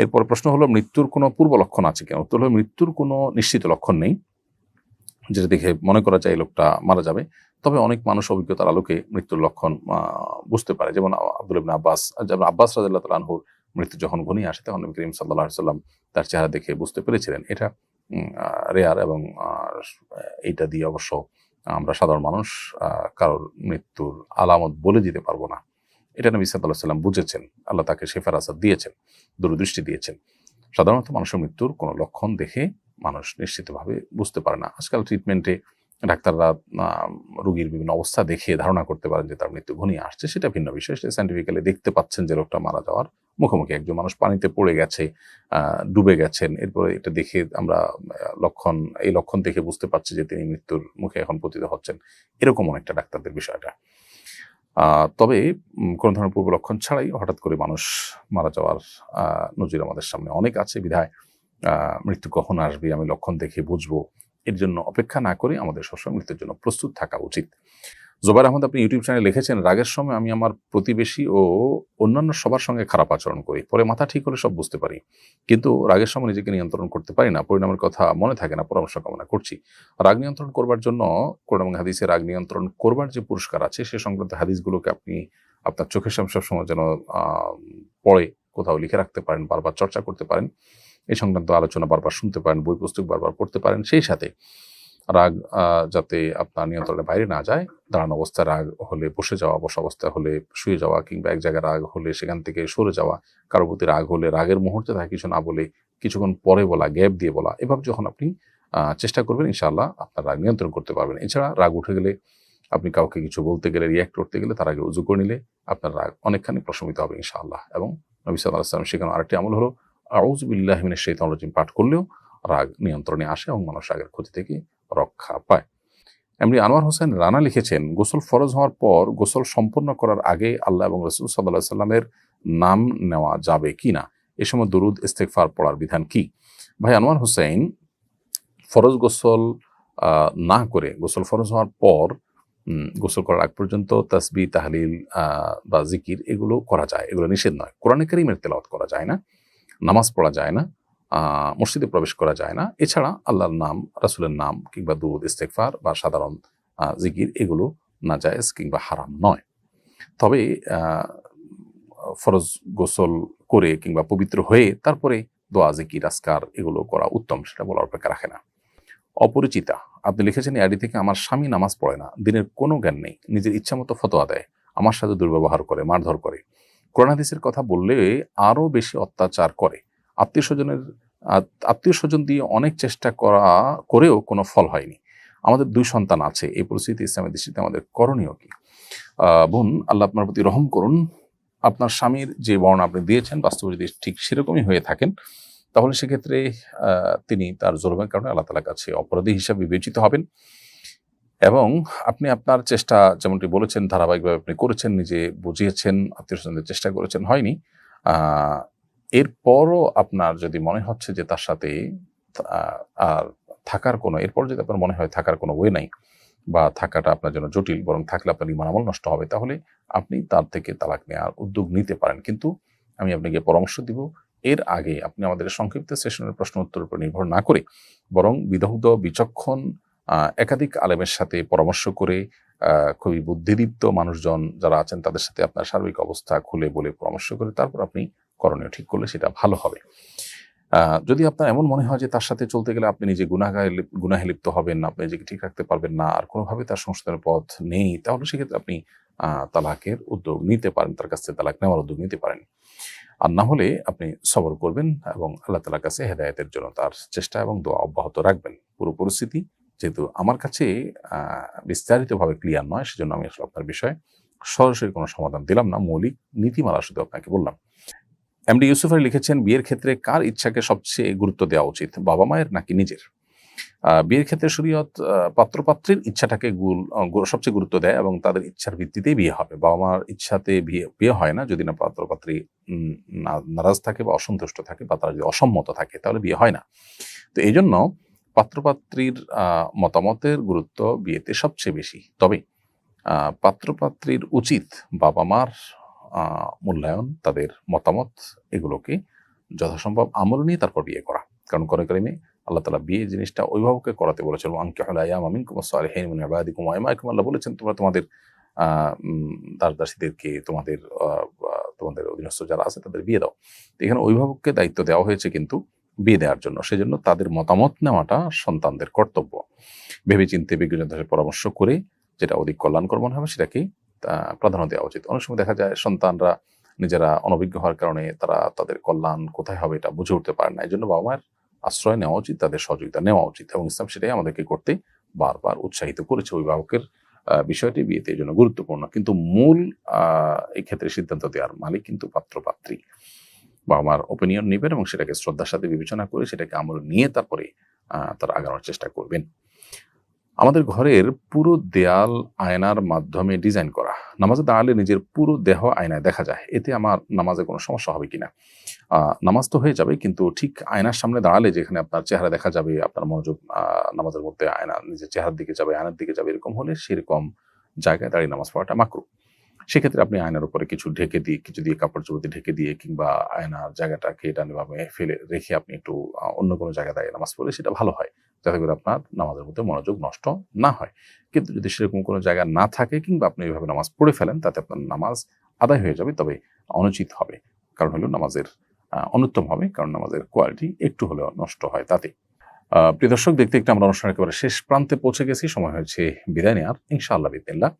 এরপর প্রশ্ন হলো, মৃত্যুর কোনো পূর্ব লক্ষণ আছে কিনা? উত্তর হলো, মৃত্যুর কোনো নিশ্চিত লক্ষণ নেই যেটা দেখে মনে করা যায় লোকটা মারা যাবে। তবে অনেক মানুষ অভিজ্ঞতার আলোকে মৃত্যুর লক্ষণ বুঝতে পারে। যেমন আব্দুল্লাহ ইবনে আব্বাস, আব্বাস রাদিয়াল্লাহু তাআলা আনহুর মৃত্যু যখন ঘনিয়ে আসে, তখন নবী করিম সাল্লাল্লাহু আলাইহি ওয়াসাল্লাম তার চেহারা দেখে বুঝতে পেরেছিলেন। এটা রেয়ার, এবং এইটা দিয়ে অবশ্য আমরা সাধারণ মানুষ কারোর মৃত্যুর আলামত বলে দিতে পারবো না। এটা নবী সাল্লাল্লাহু আলাইহি ওয়াসাল্লাম বুঝেছেন, আল্লাহ তাকে শেফার আসাদ দিয়েছেন, দূরদৃষ্টি দিয়েছেন। সাধারণত মানুষের মৃত্যুর কোনো লক্ষণ দেখে মানুষ নিশ্চিতভাবে বুঝতে পারে না। আজকাল ট্রিটমেন্টে ডাক্তাররা রোগীর বিভিন্ন অবস্থা দেখে ধারণা করতে পারেন যে তার মৃত্যু ঘনিয়ে আসছে, সেটা ভিন্ন বিষয়। সেটা সায়েন্টিফিক্যালি দেখতে পাচ্ছেন যে লোকটা মারা যাওয়ার মুখোমুখি। একজন মানুষ পানিতে পড়ে গেছে, ডুবে গেছেন, এরপরে এটা দেখে আমরা এই লক্ষণ দেখে বুঝতে পারছি যে তিনি মৃত্যুর মুখে এখন পতিত হচ্ছেন, এরকম অনেকটা ডাক্তারদের বিষয়টা। তবে কোনো ধরনের পূর্ব লক্ষণ ছাড়াই হঠাৎ করে মানুষ মারা যাওয়ার নজির আমাদের সামনে অনেক আছে। বিধায় মৃত্যু কখন আসবে আমি লক্ষণ দেখে বুঝবো, এর জন্য অপেক্ষা না করে আমাদের সবসময় মৃত্যুর জন্য প্রস্তুত থাকা উচিত। জোবাইর আহমদ, আপনি ইউটিউব চ্যানেলে লিখেছেন, রাগের সময় আমি আমার প্রতিবেশী ও অন্যান্য সবার সঙ্গে খারাপ আচরণ করি, পরে মাথা ঠিক হলে সব বুঝতে পারি, কিন্তু রাগের সময় নিজেকে নিয়ন্ত্রণ করতে পারি না, পরিণামের কথা মনে থাকে না, পরামর্শ কামনা করছি। রাগ নিয়ন্ত্রণ করবার জন্য কোরআন এবং হাদিসে রাগ নিয়ন্ত্রণ করবার যে পুরস্কার আছে সে সংক্রান্ত হাদিসগুলোকে আপনি আপনার চোখের সামনে সবসময় যেন পড়ে কোথাও লিখে রাখতে পারেন, বারবার চর্চা করতে পারেন, এই সংক্রান্ত আলোচনা বারবার শুনতে পারেন, বই পুস্তক বারবার পড়তে পারেন। সেই সাথে রাগ যাতে আপনার নিয়ন্ত্রণের বাইরে না যায়, দাঁড়ানো অবস্থায় রাগ হলে বসে যাওয়া, বসা অবস্থায় হলে শুয়ে যাওয়া, কিংবা এক জায়গায় রাগ হলে সেখান থেকে সরে যাওয়া, কারো প্রতি রাগ হলে রাগের মুহূর্তে তাকে কিছু না বলে কিছুক্ষণ পরে বলা, গ্যাপ দিয়ে বলা, এভাবে যখন আপনি চেষ্টা করবেন ইনশাআল্লাহ আপনার রাগ নিয়ন্ত্রণ করতে পারবেন। এছাড়া রাগ উঠে গেলে আপনি কাউকে কিছু বলতে গেলে, রিয়াক্ট করতে গেলে তার আগে উজু করে নিলে আপনার রাগ অনেকখানি প্রশমিত হবে ইনশাআল্লাহ। এবং নবী সাল্লাল্লাহু আলাইহি ওয়াসাল্লাম শেখানো আরেকটি আমল হলো আউযু বিল্লাহি মিনাশ শাইতানির রাজিম পাঠ করলেও রাগ নিয়ন্ত্রণে আসে এবং মানুষ রাগের ক্ষতি থেকে রক্ষা পায়। এমনি আনোয়ার হোসেন রানা লিখেছেন, গোসল ফরজ হওয়ার পর গোসল সম্পন্ন করার আগে আল্লাহ এবং রাসূল সাল্লাল্লাহু আলাইহি সাল্লামের নাম নেওয়া যাবে কিনা, এ সময় দুরুদ ইস্তেগফার পড়ার বিধান কি? ভাই আনোয়ার হোসেন, ফরজ গোসল না করে গোসল ফরজ হওয়ার পর গোসল করার আগ পর্যন্ত তাসবিহ, তাহলিল বা জিকির এগুলো করা যায়, এগুলো নিষেধ নয়। কোরআনে কারীমের তেলাওয়াত করা যায় না, নামাজ পড়া যায় না, মসজিদে প্রবেশ করা যায় না। এছাড়া আল্লাহর নাম, রাসূলের নাম কিংবা দুরূদ ইস্তেগফার বা সাধারণ জিকির এগুলো নাজায়েজ কিংবা হারাম নয়। তবে ফরজ গোসল করে কিংবা পবিত্র হয়ে তারপরে দোয়া, জিকির, আজকার এগুলো করা উত্তম, সেটা বলার অপেক্ষা রাখে না। অপরিচিতা, আপনি লিখেছেন এই আইডি থেকে, আমার স্বামী নামাজ পড়ে না, দিনের কোনো জ্ঞান নেই, নিজের ইচ্ছা মতো ফতোয়া দেয়, আমার সাথে দুর্ব্যবহার করে, মারধর করে, কোরআন হাদিসের কথা বললে আরও বেশি অত্যাচার করে, আত্মীয় স্বজন দিয়ে অনেক চেষ্টা করেও কোনো ফল হয়নি, আমাদের 2 সন্তান আছে, এই পরিস্থিতি ইসলামের দৃষ্টিতে আমাদের করণীয় কি? বোন, আল্লাহ আপনার প্রতি রহম করুন। আপনার স্বামীর যে বর্ণনা আপনি দিয়েছেন বাস্তবে যদি ঠিক সেরকমই হয়ে থাকেন, তাহলে সেক্ষেত্রে তিনি তার জুলুমের কারণে আল্লাহ তাআলার কাছে অপরাধী হিসাবে বিবেচিত হবেন। এবং আপনি আপনার চেষ্টা যেমনটি বলেছেন ধারাবাহিকভাবে আপনি করেছেন, নিজে বুঝিয়েছেন, আত্মীয় স্বজনদের চেষ্টা করেছেন, হয়নি। এরপরও আপনার যদি মনে হচ্ছে যে তার সাথে আর থাকার কোনো, এরপর যদি আপনার মনে হয় থাকার কোনো ওয়ে নাই বা থাকাটা আপনার জন্য জটিল, বরং থাকলে আপনার ঈমান আমল নষ্ট হবে, তাহলে আপনি তার থেকে তালাক নেওয়ার উদ্যোগ নিতে পারেন। কিন্তু আমি আপনাকে পরামর্শ দিব, এর আগে আপনি আমাদের সংক্ষিপ্ত সেশনের প্রশ্ন উত্তরের উপর নির্ভর না করে বরং বিদগ্ধ, বিচক্ষণ একাধিক আলেমের সাথে পরামর্শ করে, খুবই বুদ্ধিদীপ্ত মানুষজন যারা আছেন তাদের সাথে আপনার সার্বিক অবস্থা খুলে বলে পরামর্শ করে তারপর আপনি করণীয় ঠিক করলে সেটা ভালো হবে। যদি আপনার এমন মনে হয় যে তার সাথে চলতে গেলে আপনি নিজে গুনাহে লিপ্ত হবেন, আপনি নিজেকে ঠিক রাখতে পারবেন না, আর কোনোভাবে তার সংশোধনের পথ নেই, তাহলে সেক্ষেত্রে আপনি তালাকের উদ্যোগ নিতে পারেন, তার কাছ থেকে তালাক নেওয়ার উদ্যোগ নিতে পারেন। আর না হলে আপনি সবর করবেন এবং আল্লাহ তাআলার কাছে হেদায়েতের জন্য তার চেষ্টা এবং দোয়া অব্যাহত রাখবেন। পুরো পরিস্থিতি যেহেতু আমার কাছে বিস্তারিতভাবে ক্লিয়ার নয়, সেজন্য আমি আসলে আপনার বিষয়ে সরাসরি কোনো সমাধান দিলাম না, মৌলিক নীতিমালা শুধু আপনাকে বললাম। এমডি ইউসুফ আলী লিখেছেন, বিয়ের ক্ষেত্রে কার ইচ্ছাকে সবচেয়ে গুরুত্ব দেওয়া উচিত, বাবা মায়ের নাকি নিজের? বিয়ের ক্ষেত্রে শরীয়ত পাত্রপাত্রীর ইচ্ছাটাকে সবচেয়ে গুরুত্ব দেয় এবং তাদের ইচ্ছার ভিত্তিতেই বিয়ে হবে। বাবা মার ইচ্ছাতে বিয়ে হয় না, যদি না পাত্রপাত্রী নারাজ থাকে বা অসন্তুষ্ট থাকে বা তারা যদি অসম্মত থাকে তাহলে বিয়ে হয় না। তো এই জন্য পাত্রপাত্রীর মতামতের গুরুত্ব বিয়েতে সবচেয়ে বেশি। তবে পাত্রপাত্রীর উচিত বাবা মার মূল্যায়ন, তাদের মতামত এগুলোকে যথাসম্ভব আমল নিয়ে তারপর বিয়ে করা। কারণ কারিমে আল্লাহ তাআলা বিয়ে জিনিসটা অভিভাবককে করাতে বলেছেন, ওয়ানকিহুল আয়ামা মিনকুম ওয়াস-সালিহিন মিন ইবাদিকুম ওয়া ইমাইকুম। আল্লাহ বলেছেন তোমরা তোমাদের দাস-দাসীদেরকে, তোমাদের অধীনস্থ যারা আছে তাদের বিয়ে দাও। এখানে অভিভাবককে দায়িত্ব দেওয়া হয়েছে কিন্তু বিয়ে দেওয়ার জন্য, সেজন্য তাদের মতামত নেওয়াটা সন্তানদের কর্তব্য। ভেবেচিন্তে বিজ্ঞজনদের সাথে পরামর্শ করে যেটা অধিক কল্যাণকর মনে হবে সেটাকেই প্রাধান্য দেওয়া উচিত। অনেক সময় দেখা যায় সন্তানরা নিজেরা অনভিজ্ঞ হওয়ার কারণে তারা তাদের কল্যাণ কোথায় হবে এটা বুঝে উঠতে পারে না। এই জন্য বাবা মায়ের আশ্রয় নেওয়া উচিত, তাদের সহযোগিতা নেওয়া উচিত, এবং ইসলাম সেটাই আমাদেরকে করতে বারবার উৎসাহিত করেছে। অভিভাবকের বিষয়টি বিয়েতে এই জন্য গুরুত্বপূর্ণ, কিন্তু মূল এই ক্ষেত্রে সিদ্ধান্ত দেওয়ার মালিক কিন্তু পাত্র পাত্রী। বাবা মার ওপিনিয়ন নেবেন এবং সেটাকে শ্রদ্ধার সাথে বিবেচনা করে সেটাকে আমল নিয়ে তারপরে তারা আগানোর চেষ্টা করবেন। আমাদের ঘরের পুরো দেয়াল আয়নার মাধ্যমে ডিজাইন করা, নামাজে দাঁড়ালে নিজের পুরো দেহ আয়নায় দেখা যায়, এতে আমার নামাজে কোনো সমস্যা হবে কিনা? নামাজ তো হয়ে যাবে, কিন্তু ঠিক আয়নার সামনে দাঁড়ালে যেখানে আপনার চেহারা দেখা যাবে, আপনার মনোযোগ নামাজের মধ্যে আয়না নিজের চেহারার দিকে যাবে, আয়নার দিকে যাবে, এরকম হলে সেরকম জায়গায় দাঁড়িয়ে নামাজ পড়াটা মাকরুহ। সেক্ষেত্রে আপনি আয়নার উপরে কিছু ঢেকে দিয়ে, কিছু দিয়ে কাপড় চোপড় দিয়ে ঢেকে দিয়ে, কিংবা আয়নার জায়গাটাকে ডানে ফেলে রেখে আপনি একটু অন্য কোনো জায়গায় দাঁড়িয়ে নামাজ পড়লে সেটা ভালো হয়, যাতে করে আপনার নামাজের মধ্যে মনোযোগ নষ্ট না হয়। কিন্তু যদি সেরকম কোনো জায়গা না থাকে কিংবা আপনি এইভাবে নামাজ পড়ে ফেলেন, তাতে আপনার নামাজ আদায় হয়ে যাবে, তবে অনুচিত হবে। কারণ হলো নামাজের অনুত্তম হবে, কারণ নামাজের কোয়ালিটি একটু হলেও নষ্ট হয় তাতে। প্রিয় দর্শক, দেখতে দেখতে আমরা অনুষ্ঠানের একেবারে শেষ প্রান্তে পৌঁছে গেছি। সময় হয়েছে বিদায় নেওয়ার। ইনশাআল্লাহ বিদিনিল্লাহ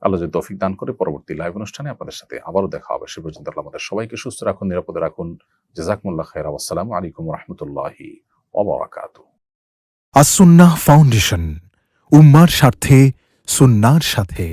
আল্লাহ যদি তৌফিক দান করে পরবর্তী লাইভ অনুষ্ঠানে আপনাদের সাথে আবারও দেখা হবে। সে পর্যন্ত আল্লাহ আমাদের সবাইকে সুস্থ রাখুন, নিরাপদে রাখুন। জাযাকুমুল্লাহ খাইরা। আসসালামু আলাইকুম ওয়া রাহমাতুল্লাহি ওয়া বারাকাতুহু। আসুন্নাহ ফাউন্ডেশন, উম্মার স্বার্থে সুন্নাহর সাথে।